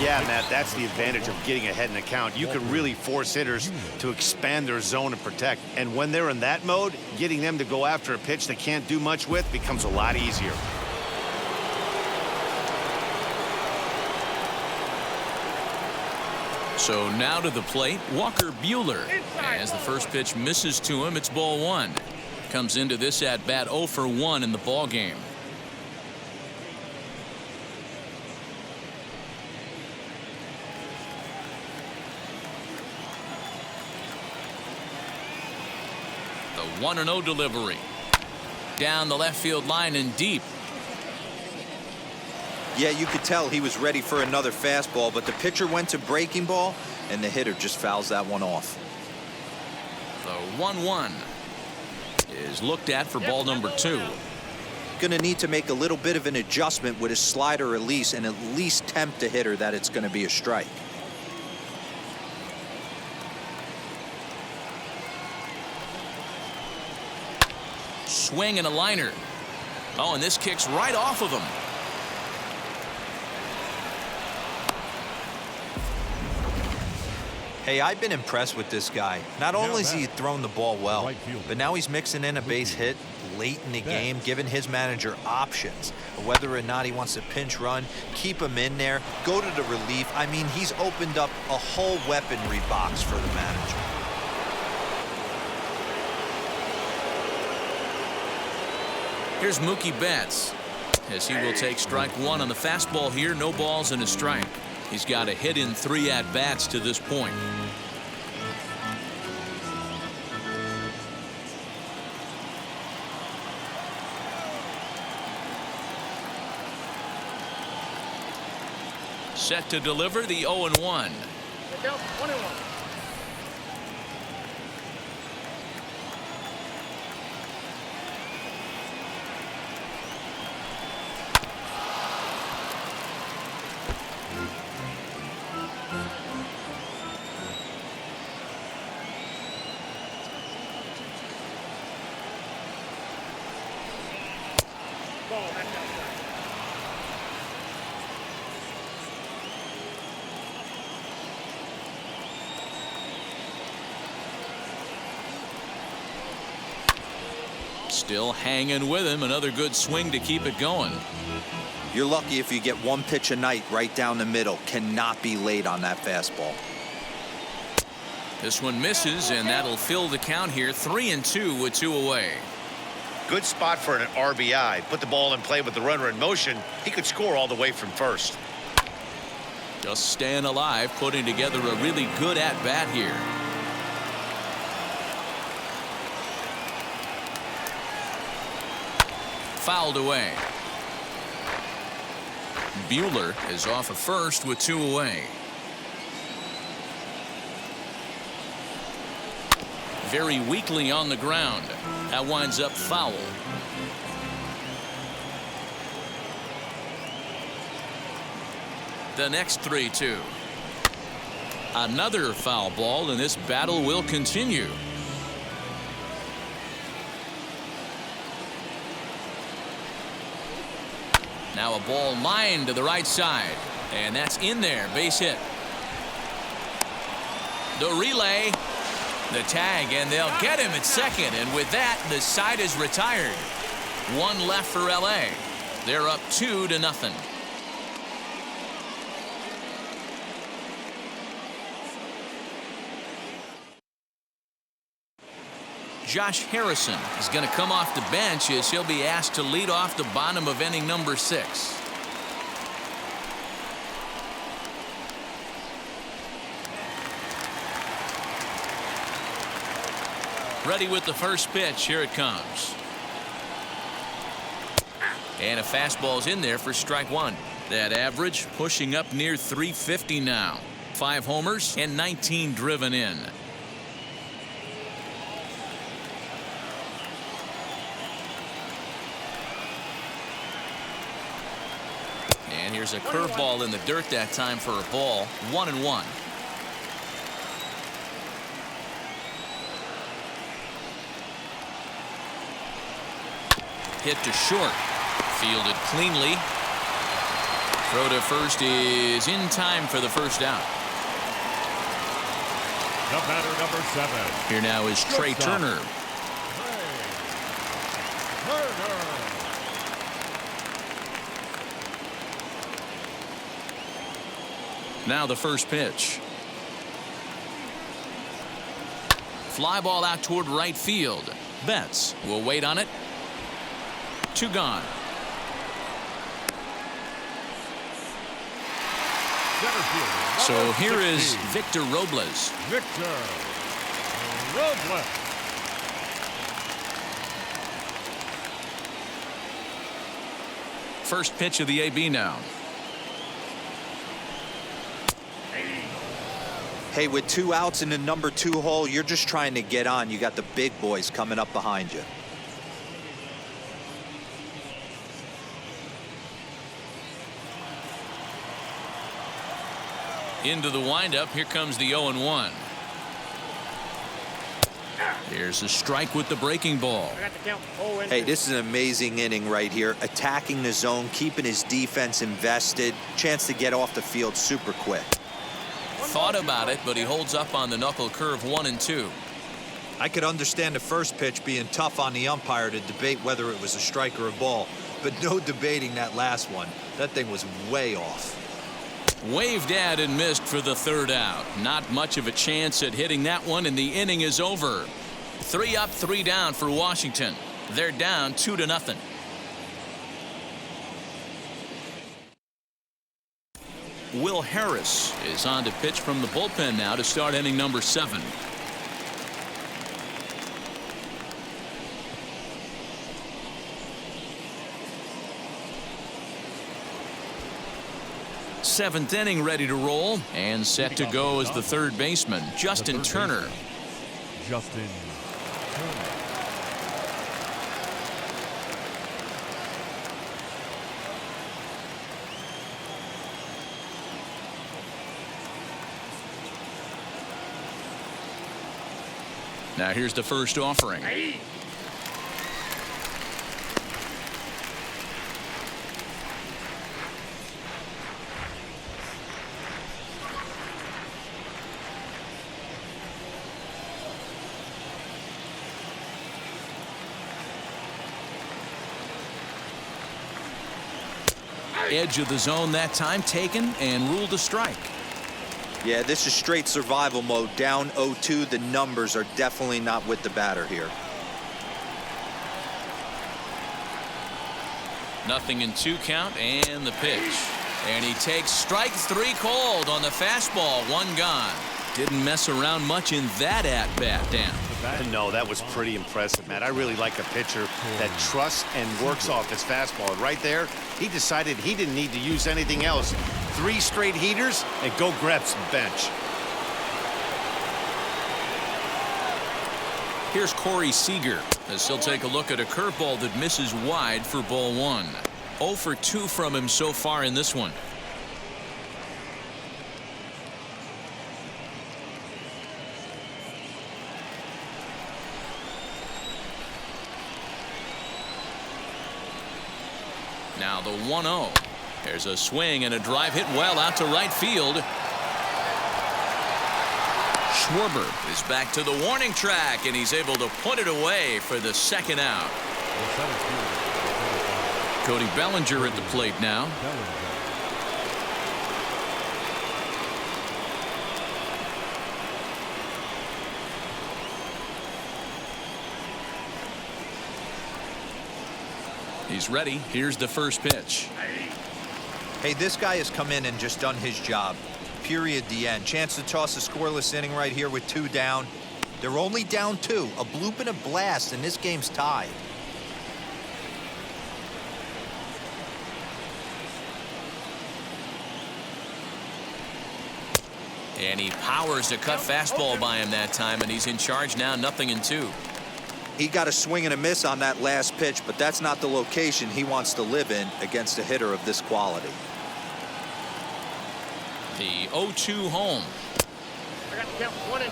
Yeah, Matt, that's the advantage of getting ahead in the count. You can really force hitters to expand their zone and protect. And when they're in that mode, getting them to go after a pitch they can't do much with becomes a lot easier. So now to the plate, Walker Buehler. As the first pitch misses to him, it's ball 1. Comes into this at bat 0 for 1 in the ball game. The 1-0 delivery. Down the left field line and deep. Yeah, you could tell he was ready for another fastball, but the pitcher went to breaking ball, and the hitter just fouls that one off. The 1-1 is looked at for ball number 2. Going to need to make a little bit of an adjustment with his slider release and at least tempt the hitter that it's going to be a strike. Swing and a liner. Oh, and this kicks right off of him. Hey, I've been impressed with this guy. Not only has he thrown the ball well, but now he's mixing in a base hit late in the game, giving his manager options. Whether or not he wants to pinch run, keep him in there, go to the relief. I mean, he's opened up a whole weaponry box for the manager. Here's Mookie Betts, as he will take strike 1 on the fastball here. No balls and a strike. He's got a hit in 3 at-bats to this point. Set to deliver the 0-1. Get down. 1-1. Still hanging with him. Another good swing to keep it going. You're lucky if you get 1 pitch a night right down the middle. Cannot be late on that fastball. This one misses, and that'll fill the count here. 3-2 with 2 away. Good spot for an RBI. Put the ball in play with the runner in motion. He could score all the way from first. Just staying alive, putting together a really good at-bat here. Fouled away. Buehler is off of first with 2 away. Very weakly on the ground. That winds up foul. The next 3-2. Another foul ball, and this battle will continue. Now a ball lined to the right side, and that's in there. Base hit. The relay, the tag, and they'll get him at second. And with that, the side is retired. 1 left for LA. They're up 2-0. Josh Harrison is going to come off the bench as he'll be asked to lead off the bottom of inning number 6. Ready with the first pitch. Here it comes. And a fastball's in there for strike 1. That average pushing up near 350 now. 5 homers and 19 driven in. And here's a curveball in the dirt that time for a ball. 1-1. Hit to short. Fielded cleanly. Throw to first is in time for the first out. The batter, number 7. Here now is Trey Turner. Now the first pitch. Fly ball out toward right field. Betts will wait on it. 2 gone. So here is Victor Robles. Victor Robles. First pitch of the AB now. Hey, with 2 outs in the number 2 hole, you're just trying to get on. You got the big boys coming up behind you. Into the windup. Here comes the 0-1. Here's a strike with the breaking ball. I got the count. Oh, Hey, this is an amazing inning right here. Attacking the zone, keeping his defense invested. Chance to get off the field super quick. Thought about it, but he holds up on the knuckle curve. 1-2. I could understand the first pitch being tough on the umpire to debate whether it was a strike or a ball, but no debating that last one. That thing was way off. Waved at and missed for the 3rd out. Not much of a chance at hitting that one, and the inning is over. 3 up, 3 down for Washington. They're down 2-0. Will Harris is on to pitch from the bullpen now to start inning number 7. Seventh inning ready to roll and set to go as the 3rd baseman, Justin Turner. Justin Turner. Now here's the first offering. Edge of the zone that time taken and ruled a strike. Yeah, this is straight survival mode. Down 0-2. The numbers are definitely not with the batter here. Nothing in 2 count and the pitch. And he takes strike 3 called on the fastball. 1 gone. Didn't mess around much in that at-bat, Dan. No, that was pretty impressive, Matt. I really like a pitcher that trusts and works off his fastball. And right there, he decided he didn't need to use anything else. 3 straight heaters and go grab some bench. Here's Corey Seager as he'll take a look at a curveball that misses wide for ball 1. 0 for 2 from him so far in this one. Now the 1-0. There's a swing and a drive hit well out to right field. Schwarber is back to the warning track, and he's able to put it away for the 2nd out. Cody Bellinger at the plate now. He's ready. Here's the first pitch. Hey, this guy has come in and just done his job. Period. The end. Chance to toss a scoreless inning right here with 2 down. They're only down 2. A bloop and a blast, and this game's tied. And he powers a cut fastball by him that time, and he's in charge now, 0-2. He got a swing and a miss on that last pitch, but that's not the location he wants to live in against a hitter of this quality. The 0-2 home. I got to count 1 and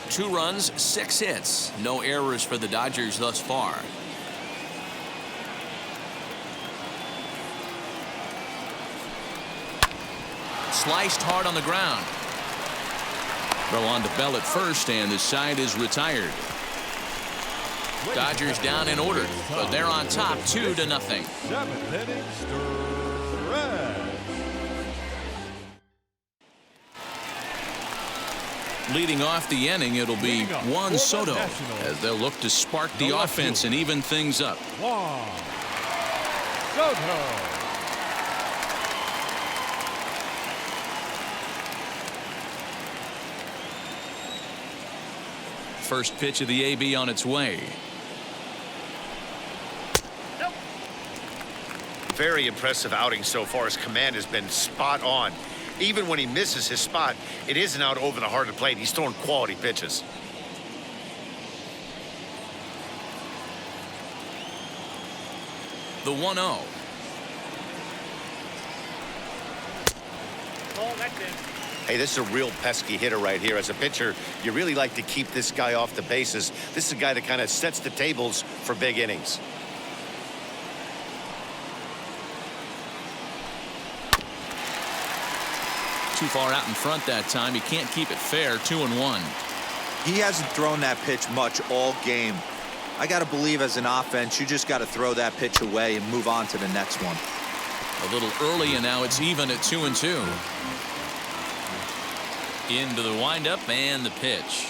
2. 2 runs, 6 hits. No errors for the Dodgers thus far. Sliced hard on the ground. Throw on to Bell at first, and the side is retired. Dodgers down in order, but they're on top 2-0. 7th inning stretch. Leading off the inning, it'll be Juan Soto as they'll look to spark the offense and even things up. Juan Soto. First pitch of the AB on its way. Very impressive outing so far. His command has been spot on. Even when he misses his spot, it isn't out over the heart of the plate. He's throwing quality pitches. The 1-0. Oh, that's it. Hey, this is a real pesky hitter right here. As a pitcher, you really like to keep this guy off the bases. This is a guy that kind of sets the tables for big innings. Too far out in front that time. He can't keep it fair. 2-1. He hasn't thrown that pitch much all game. I got to believe as an offense, you just got to throw that pitch away and move on to the next one. A little early, and now it's even at 2-2. Into the windup and the pitch.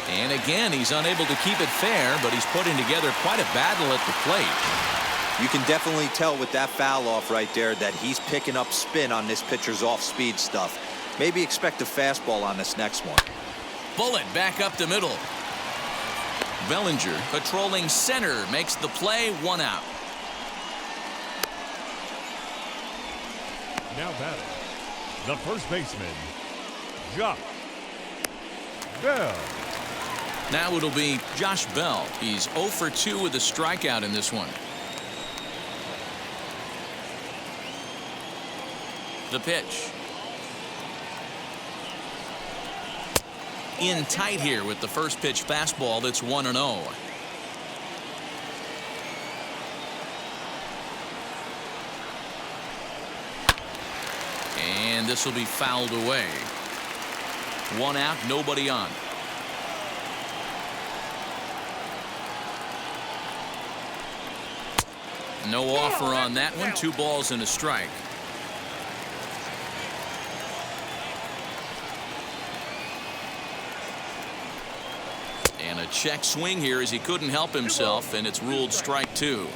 And again, he's unable to keep it fair, but he's putting together quite a battle at the plate. You can definitely tell with that foul off right there that he's picking up spin on this pitcher's off-speed stuff. Maybe expect a fastball on this next one. Bullet back up the middle. Bellinger patrolling center makes the play. 1 out. Now batting, the first baseman, Josh Bell. Now it'll be Josh Bell. He's 0 for 2 with a strikeout in this one. The pitch. In tight here with the first pitch fastball. That's 1-0. And this will be fouled away. 1 out, nobody on. No offer on that one. 2 balls and a strike. And a check swing here as he couldn't help himself, and it's ruled strike 2.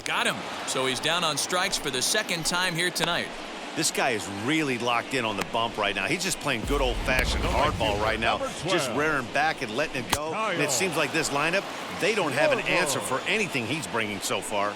Got him. So he's down on strikes for the second time here tonight. This guy is really locked in on the bump right now. He's just playing good old-fashioned hardball right now, just rearing back and letting it go. And it seems like this lineup, they don't have an answer for anything he's bringing so far.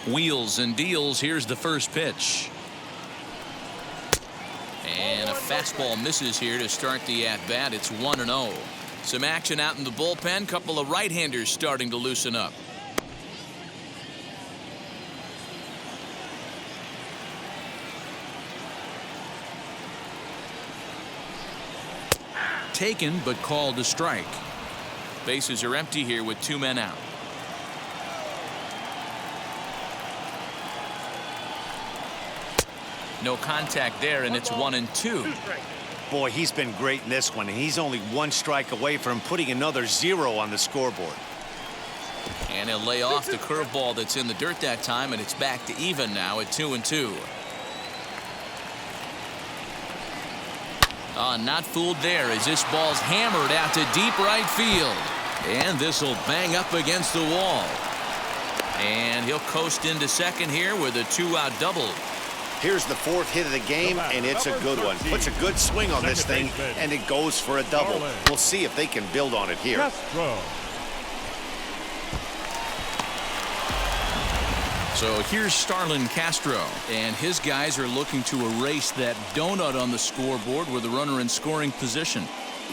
Wheels and deals. Here's the first pitch. And a fastball misses here to start the at-bat. It's 1-0. Some action out in the bullpen. Couple of right-handers starting to loosen up. Taken, but called a strike. Bases are empty here with 2 men out. No contact there, and it's 1-2. Boy, he's been great in this one, and he's only 1 strike away from putting another 0 on the scoreboard. And he'll lay off the curveball that's in the dirt that time, and it's back to even now at 2-2. Not fooled there as this ball's hammered out to deep right field. And this will bang up against the wall. And he'll coast into second here with a 2-out double. Here's the 4th hit of the game, and it's a good one. Puts a good swing on this thing, and it goes for a double. We'll see if they can build on it here. So here's Starlin Castro, and his guys are looking to erase that donut on the scoreboard with a runner in scoring position.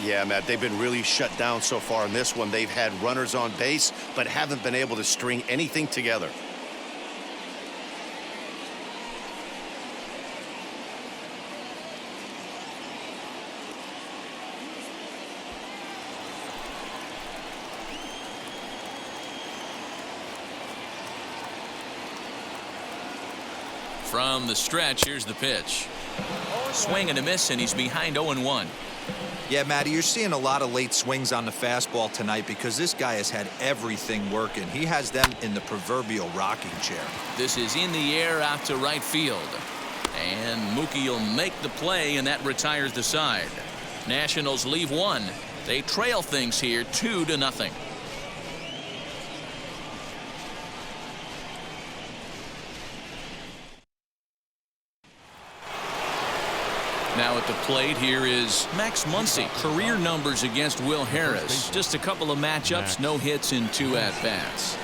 Yeah, Matt, they've been really shut down so far in this one. They've had runners on base, but haven't been able to string anything together. From the stretch, here's the pitch. Swing and a miss, and he's behind 0-1. Yeah, Matty, you're seeing a lot of late swings on the fastball tonight because this guy has had everything working. He has them in the proverbial rocking chair. This is in the air out to right field. And Mookie will make the play, and that retires the side. Nationals leave 1. They trail things here 2-0. Now at the plate here is Max Muncy. Career numbers against Will Harris. Just a couple of matchups, no hits in 2 at-bats.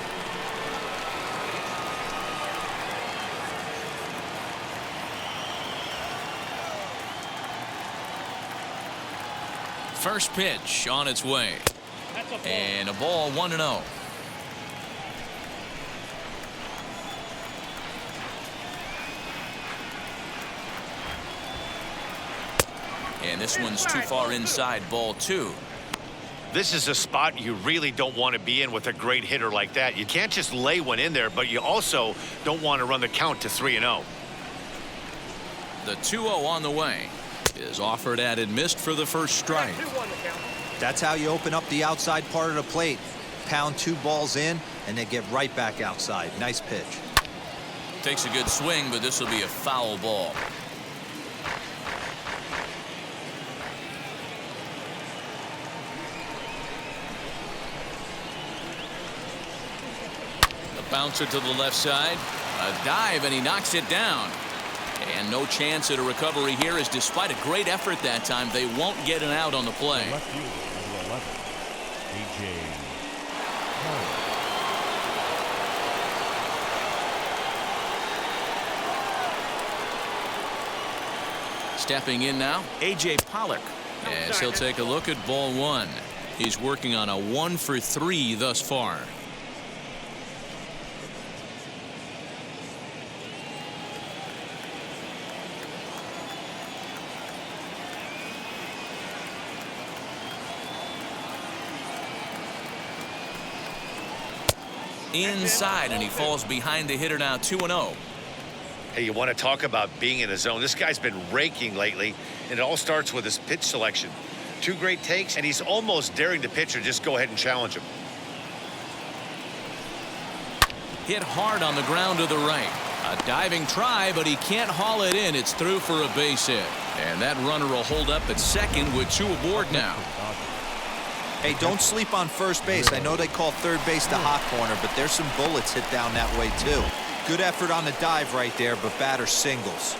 First pitch on its way. And a ball 1-0. And this one's too far inside, ball 2. This is a spot you really don't want to be in with a great hitter like that. You can't just lay one in there, but you also don't want to run the count to 3-0. The 2-0 on the way is offered at and missed for the first strike. That's how you open up the outside part of the plate. Pound 2 balls in, and they get right back outside. Nice pitch. Takes a good swing, but this will be a foul ball. Bouncer to the left side. A dive, and he knocks it down. And no chance at a recovery here, as despite a great effort that time, they won't get an out on the play. Left field, number 11, A.J. Stepping in now, A.J. Pollock. As he'll take a look at ball 1. He's working on a 1-for-3 thus far. Inside, and he falls behind the hitter now 2-0. Hey, you want to talk about being in the zone. This guy's been raking lately, and it all starts with his pitch selection. 2 great takes, and he's almost daring the pitcher just go ahead and challenge him. Hit hard on the ground to the right. A diving try, but he can't haul it in. It's through for a base hit. And that runner will hold up at second with 2 aboard now. Hey, don't sleep on first base. I know they call third base the hot corner, but there's some bullets hit down that way, too. Good effort on the dive right there, but batter singles.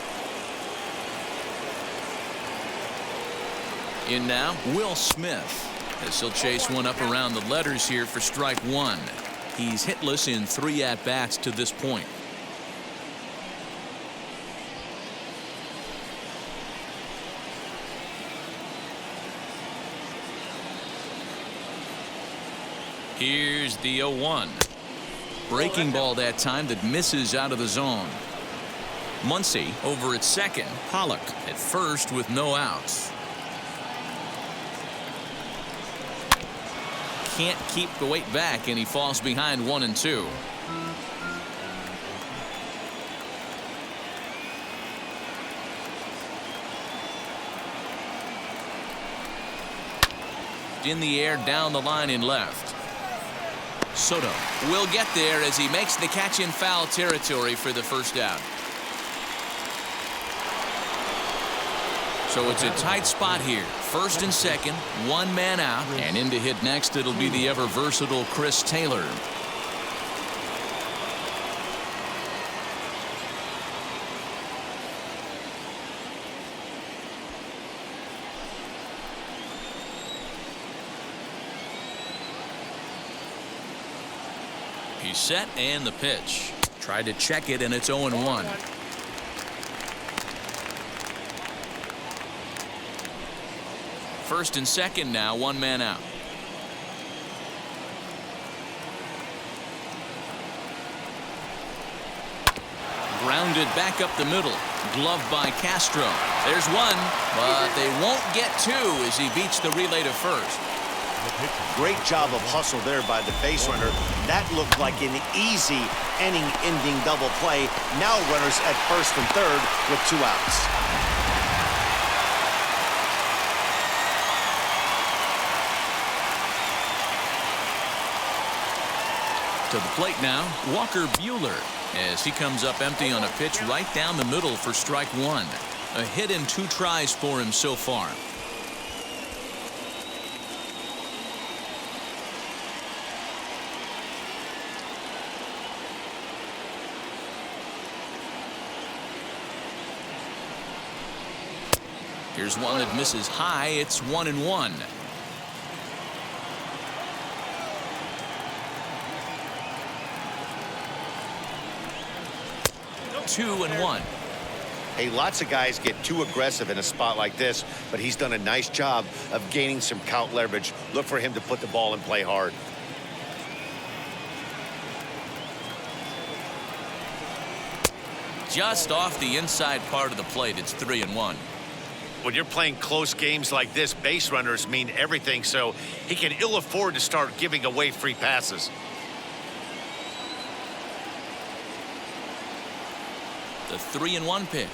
In now, Will Smith. As he'll chase one up around the letters here for strike 1. He's hitless in 3 at-bats to this point. Here's the 0-1. Breaking ball that time that misses out of the zone. Muncy over at second. Pollock at first with no outs. can't keep the weight back, and he falls behind 1-2. In the air, down the line in left. Soto will get there as he makes the catch in foul territory for the first out. So it's a tight spot here. First and second, one man out, and in to hit next it'll be the ever versatile Chris Taylor. He's set, and the pitch. Tried to check it, and it's 0-1. First and second now, one man out. Grounded back up the middle. Gloved by Castro. There's one, but they won't get two as he beats the relay to first. Great job of hustle there by the base runner. That looked like an easy inning-ending double play. Now runners at first and third with 2 outs. To the plate now, Walker Buehler, as he comes up empty on a pitch right down the middle for strike one. A hit in 2 tries for him so far. Here's one that misses high. It's 1-1. Two and one. Hey, lots of guys get too aggressive in a spot like this, but he's done a nice job of gaining some count leverage. Look for him to put the ball and play hard. Just off the inside part of the plate. It's 3-1. When you're playing close games like this, base runners mean everything, so he can ill afford to start giving away free passes. The 3-1 pitch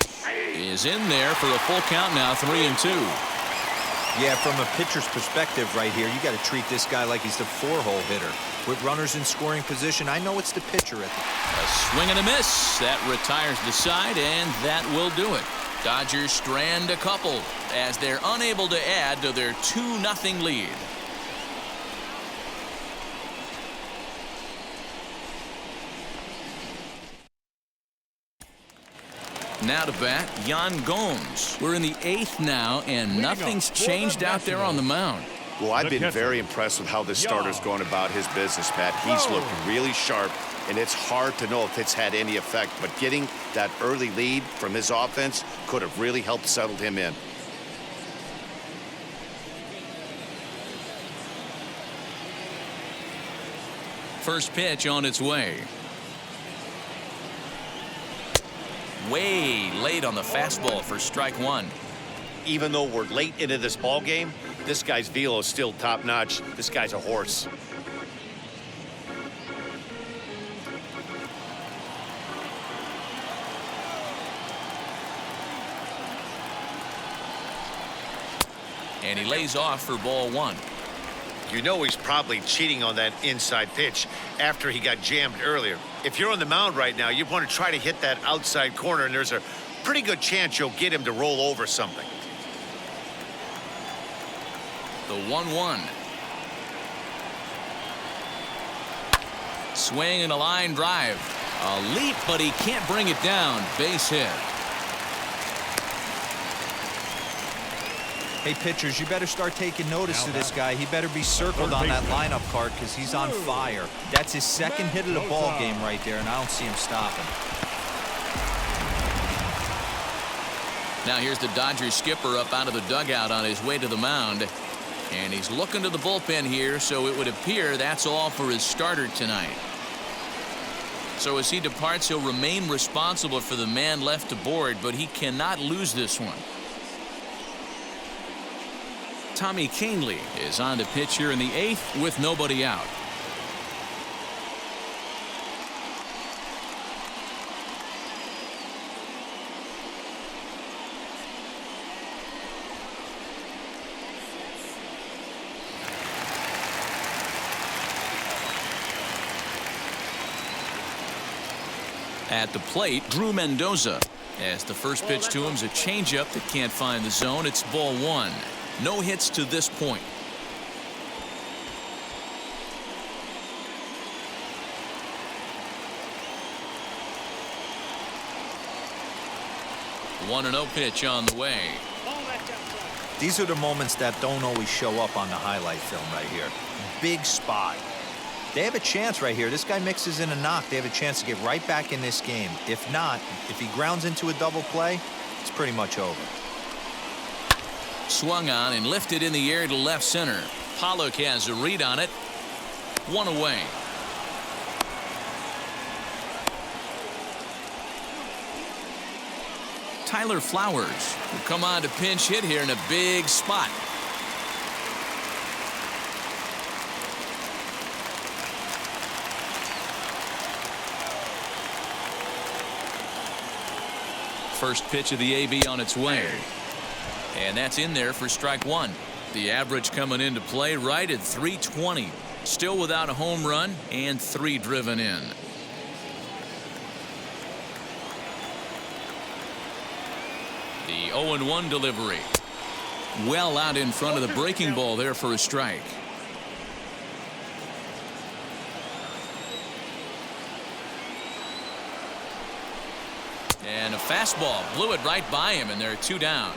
is in there for a full count now. 3-2. Yeah, from a pitcher's perspective right here, you got to treat this guy like he's the 4-hole hitter. With runners in scoring position, I know it's the pitcher at the... A swing and a miss. That retires the side, and that will do it. Dodgers strand a couple as they're unable to add to their 2-0 lead. Now to bat, Yan Gomes. We're in the 8th now, and nothing's changed out there on the mound. Well, I've been very impressed with how this starter's going about his business, Pat. He's looked really sharp, and it's hard to know if it's had any effect, but getting that early lead from his offense could have really helped settle him in. First pitch on its way. Way late on the fastball for strike one. Even though we're late into this ball game, this guy's velo is still top-notch. This guy's a horse. And he lays off for ball one. You know he's probably cheating on that inside pitch after he got jammed earlier. If you're on the mound right now, you want to try to hit that outside corner, and there's a pretty good chance you'll get him to roll over something. The 1-1. Swing and a line drive. A leap, but he can't bring it down. Base hit. Hey, pitchers, you better start taking notice of this guy. He better be circled on that lineup card because he's on fire. That's his second hit of the ball game right there, and I don't see him stopping. Now here's the Dodgers skipper up out of the dugout on his way to the mound. And he's looking to the bullpen here, so it would appear that's all for his starter tonight. So as he departs, he'll remain responsible for the man left to board, but he cannot lose this one. Tommy Kahnle is on to pitch here in the 8th with nobody out. At the plate, Drew Mendoza. As the first pitch to him is a changeup that can't find the zone. It's ball 1. No hits to this point. One and 0 pitch on the way. These are the moments that don't always show up on the highlight film right here. Big spot. They have a chance right here. This guy mixes in a knock. They have a chance to get right back in this game. If not, if he grounds into a double play, it's pretty much over. Swung on and lifted in the air to left center. Pollock has a read on it. One away. Tyler Flowers will come on to pinch hit here in a big spot. First pitch of the AB on its way. And that's in there for strike 1. The average coming into play right at .320. Still without a home run and 3 driven in. The 0-1 delivery. Well out in front of the breaking ball there for a strike. And a fastball blew it right by him, and they're 2 down.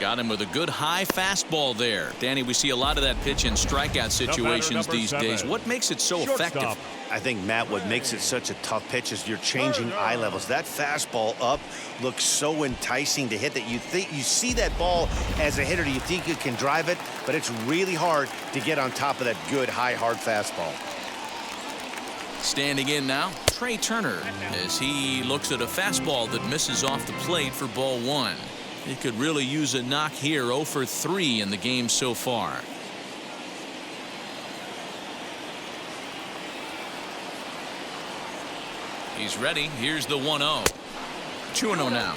Got him with a good high fastball there. Danny, we see a lot of that pitch in strikeout situations these days. What makes it so effective? I think, Matt, what makes it such a tough pitch is you're changing eye levels. That fastball up looks so enticing to hit that you think you see that ball as a hitter. You think you can drive it, but it's really hard to get on top of that good high hard fastball. Standing in now, Trey Turner, as he looks at a fastball that misses off the plate for ball 1. He could really use a knock here. 0 for 3 in the game so far. He's ready. Here's the 1-0. 2-0 now.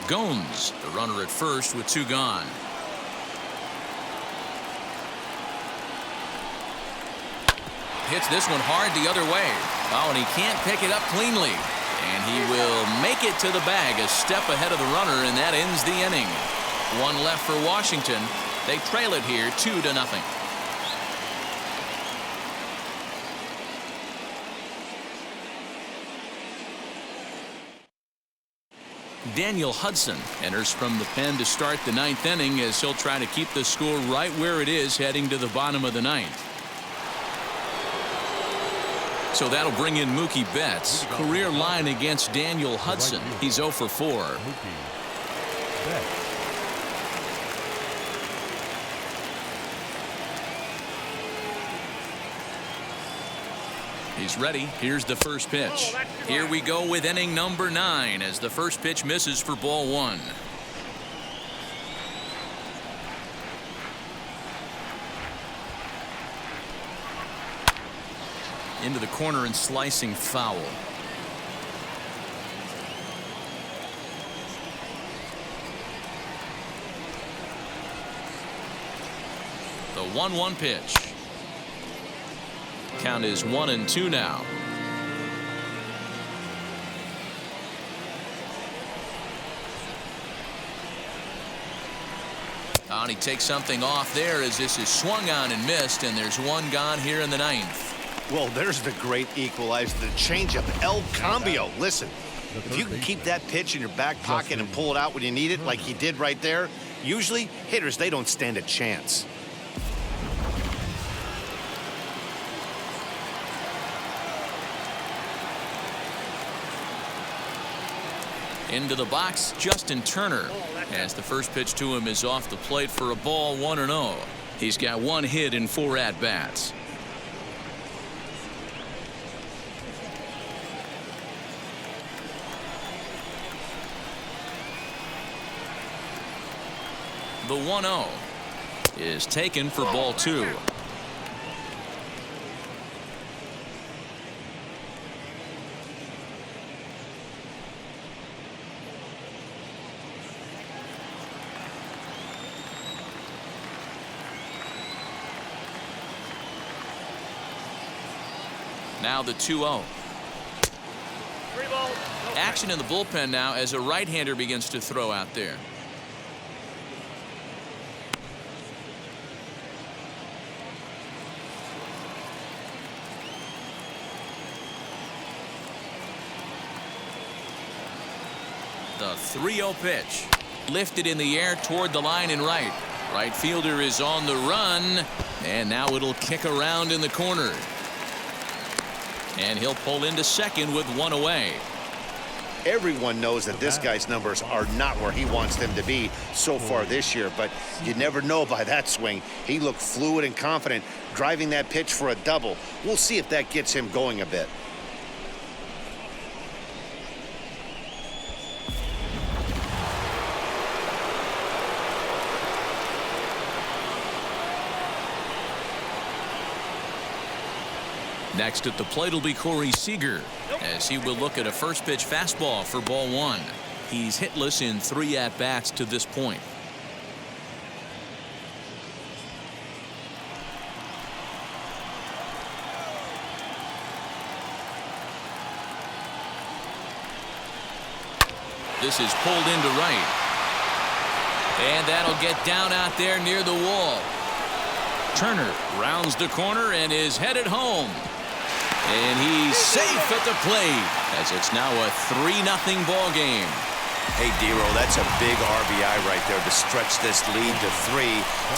Gomes, the runner at first with 2 gone. Hits this one hard the other way. Oh, and he can't pick it up cleanly. And he will make it to the bag, a step ahead of the runner, and that ends the inning. 1 left for Washington. They trail it here 2-0. Daniel Hudson enters from the pen to start the 9th inning, as he'll try to keep the score right where it is heading to the bottom of the 9th. So that'll bring in Mookie Betts. Career line against Daniel Hudson. He's 0 for 4. He's ready. Here's the first pitch. Here we go with inning number 9 as the first pitch misses for ball 1. Into the corner and slicing foul. The 1-1 pitch. Count is 1-2 now. Oh, and he takes something off there as this is swung on and missed, and there's 1 gone here in the 9th. Well, there's the great equalizer, the changeup, El Cambio. Listen, if you can keep that pitch in your back pocket and pull it out when you need it, like he did right there, usually hitters, they don't stand a chance. Into the box, Justin Turner, as the first pitch to him is off the plate for a ball. 1-0. He's got 1 hit in 4 at-bats. The 1-0 is taken for ball 2. Now the 2-0. Action in the bullpen now as a right-hander begins to throw out there. The 3-0 pitch. Lifted in the air toward the line and right. Right fielder is on the run. And now it'll kick around in the corner. And he'll pull into second with one away. Everyone knows that this guy's numbers are not where he wants them to be so far this year, but you never know by that swing. He looked fluid and confident, driving that pitch for a double. We'll see if that gets him going a bit. Next at the plate will be Corey Seager, as he will look at a first pitch fastball for ball 1. He's hitless in 3 at-bats to this point. This is pulled into right. And that'll get down out there near the wall. Turner rounds the corner and is headed home. And he's safe at the plate as it's now a 3-0 ball game. Hey, Dero, that's a big RBI right there to stretch this lead to 3.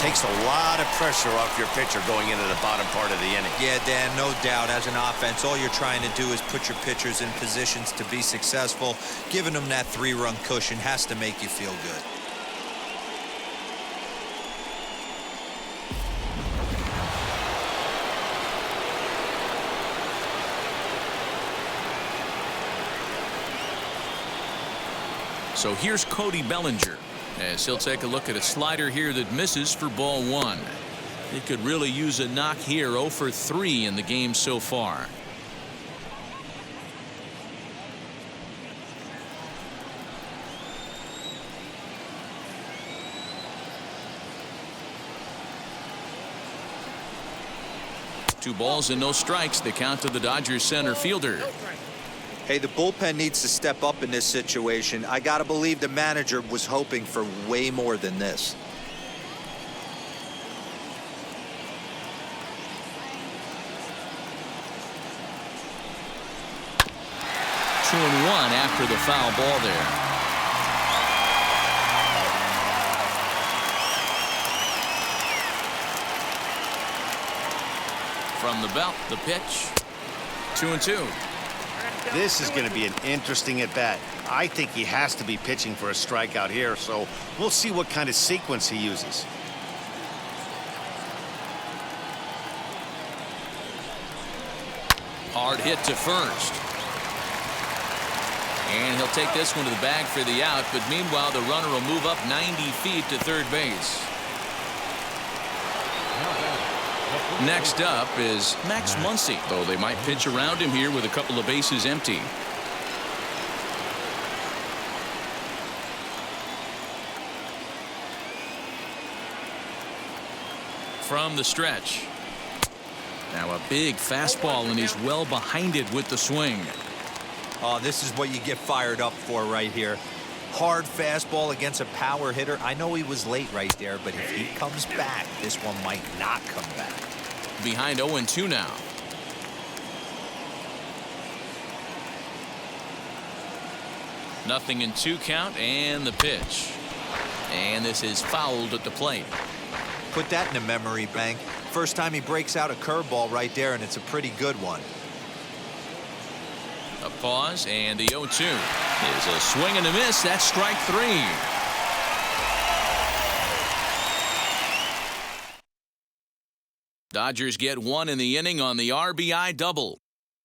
Takes a lot of pressure off your pitcher going into the bottom part of the inning. Yeah, Dan, no doubt. As an offense, all you're trying to do is put your pitchers in positions to be successful. Giving them that 3-run cushion has to make you feel good. So here's Cody Bellinger as he'll take a look at a slider here that misses for ball 1. He could really use a knock here. 0 for 3 in the game so far. Two balls and no strikes. The count to the Dodgers center fielder. Hey, the bullpen needs to step up in this situation. I got to believe the manager was hoping for way more than this. Two and one after the foul ball there. From the belt, the pitch. 2-2. This is going to be an interesting at-bat. I think he has to be pitching for a strikeout here, so we'll see what kind of sequence he uses. Hard hit to first. And he'll take this one to the bag for the out, but meanwhile the runner will move up 90 feet to third base. Next up is Max Muncy, though they might pitch around him here with a couple of bases empty. From the stretch. Now a big fastball, and he's well behind it with the swing. Oh, this is what you get fired up for right here. Hard fastball against a power hitter. I know he was late right there, but if he comes back, this one might not come back. Behind 0-2 now. Nothing in 2 count, and the pitch. And this is fouled at the plate. Put that in a memory bank. First time he breaks out a curveball right there, and it's a pretty good one. A pause, and the 0-2 is a swing and a miss. That's strike 3. Dodgers get 1 in the inning on the RBI double.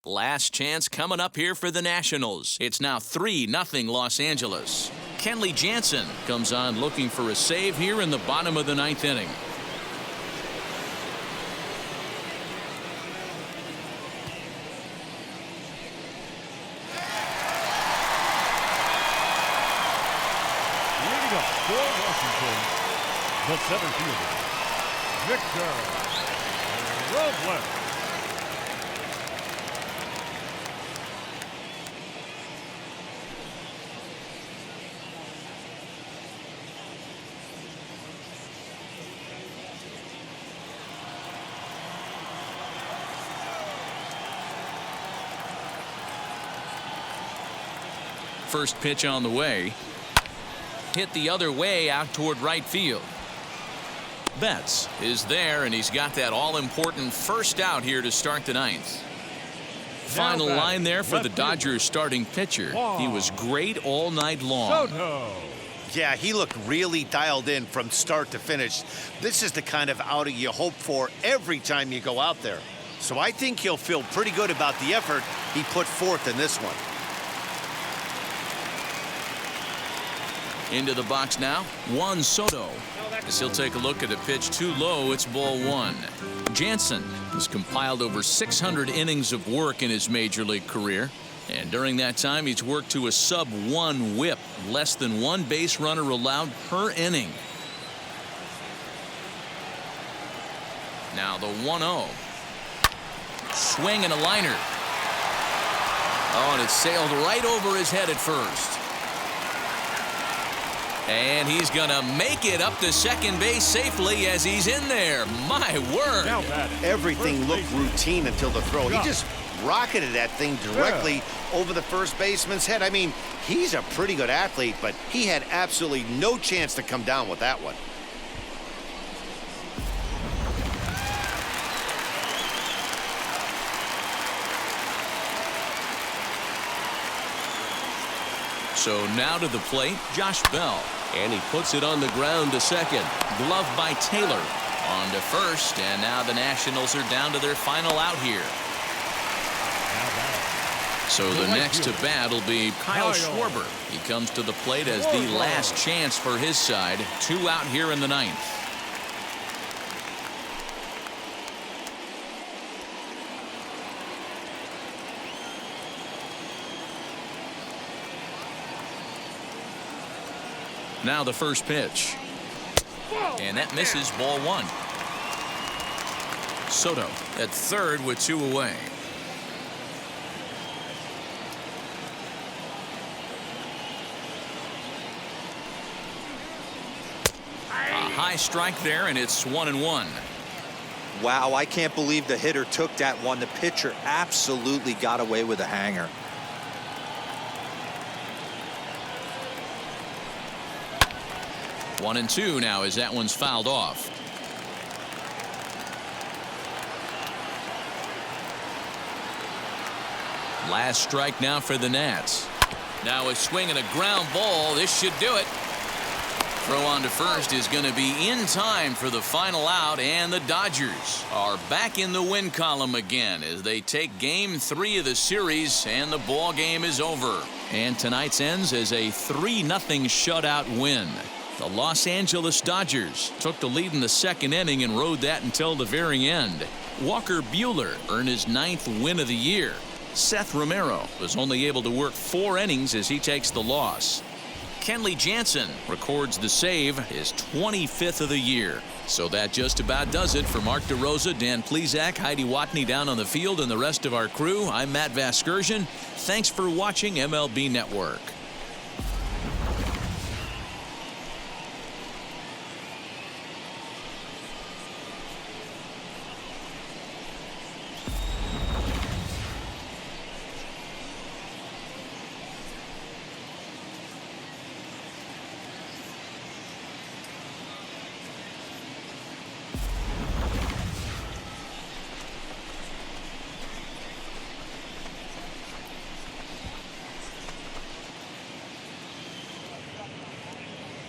Last chance coming up here for the Nationals. It's now 3-0 Los Angeles. Kenley Jansen comes on looking for a save here in the bottom of the 9th inning. Leading up for Washington, the center fielder, Victor Robles. First pitch on the way. Hit the other way out toward right field. Betts is there, and he's got that all-important first out here to start the 9th. Final line there for the Dodgers starting pitcher. He was great all night long. Soto. Yeah, he looked really dialed in from start to finish. This is the kind of outing you hope for every time you go out there. So I think he'll feel pretty good about the effort he put forth in this one. Into the box now, Juan Soto. As he'll take a look at a pitch too low, it's ball 1. Jansen has compiled over 600 innings of work in his major league career. And during that time, he's worked to a sub-1 whip, less than 1 base runner allowed per inning. Now the 1-0. Swing and a liner. Oh, and it sailed right over his head at first. And he's going to make it up to second base safely as he's in there. My word. Everything looked routine until the throw. He just rocketed that thing directly over the first baseman's head. I mean, he's a pretty good athlete, but he had absolutely no chance to come down with that one. So now to the plate, Josh Bell. And he puts it on the ground to second. Glove by Taylor. On to first, and now the Nationals are down to their final out here. So the next to bat will be Kyle Schwarber. He comes to the plate as the last chance for his side. 2 out here in the 9th. Now the first pitch. And that misses, ball 1. Soto at third with 2 away. A high strike there, and it's 1-1. Wow, I can't believe the hitter took that one. The pitcher absolutely got away with a hanger. One and 2 now as that one's fouled off. Last strike now for the Nats. Now a swing and a ground ball. This should do it. Throw on to first is going to be in time for the final out, and the Dodgers are back in the win column again as they take game 3 of the series, and the ball game is over. And tonight's ends as a 3-0 shutout win. The Los Angeles Dodgers took the lead in the second inning and rode that until the very end. Walker Buehler earned his 9th win of the year. Seth Romero was only able to work 4 innings as he takes the loss. Kenley Jansen records the save, his 25th of the year. So that just about does it for Mark DeRosa, Dan Plesac, Heidi Watney down on the field, and the rest of our crew. I'm Matt Vasgersian. Thanks for watching MLB Network.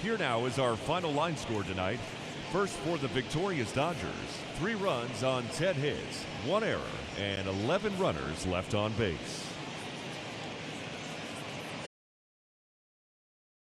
Here now is our final line score tonight. First for the victorious Dodgers, 3 runs on 10 hits, 1 error, and 11 runners left on base.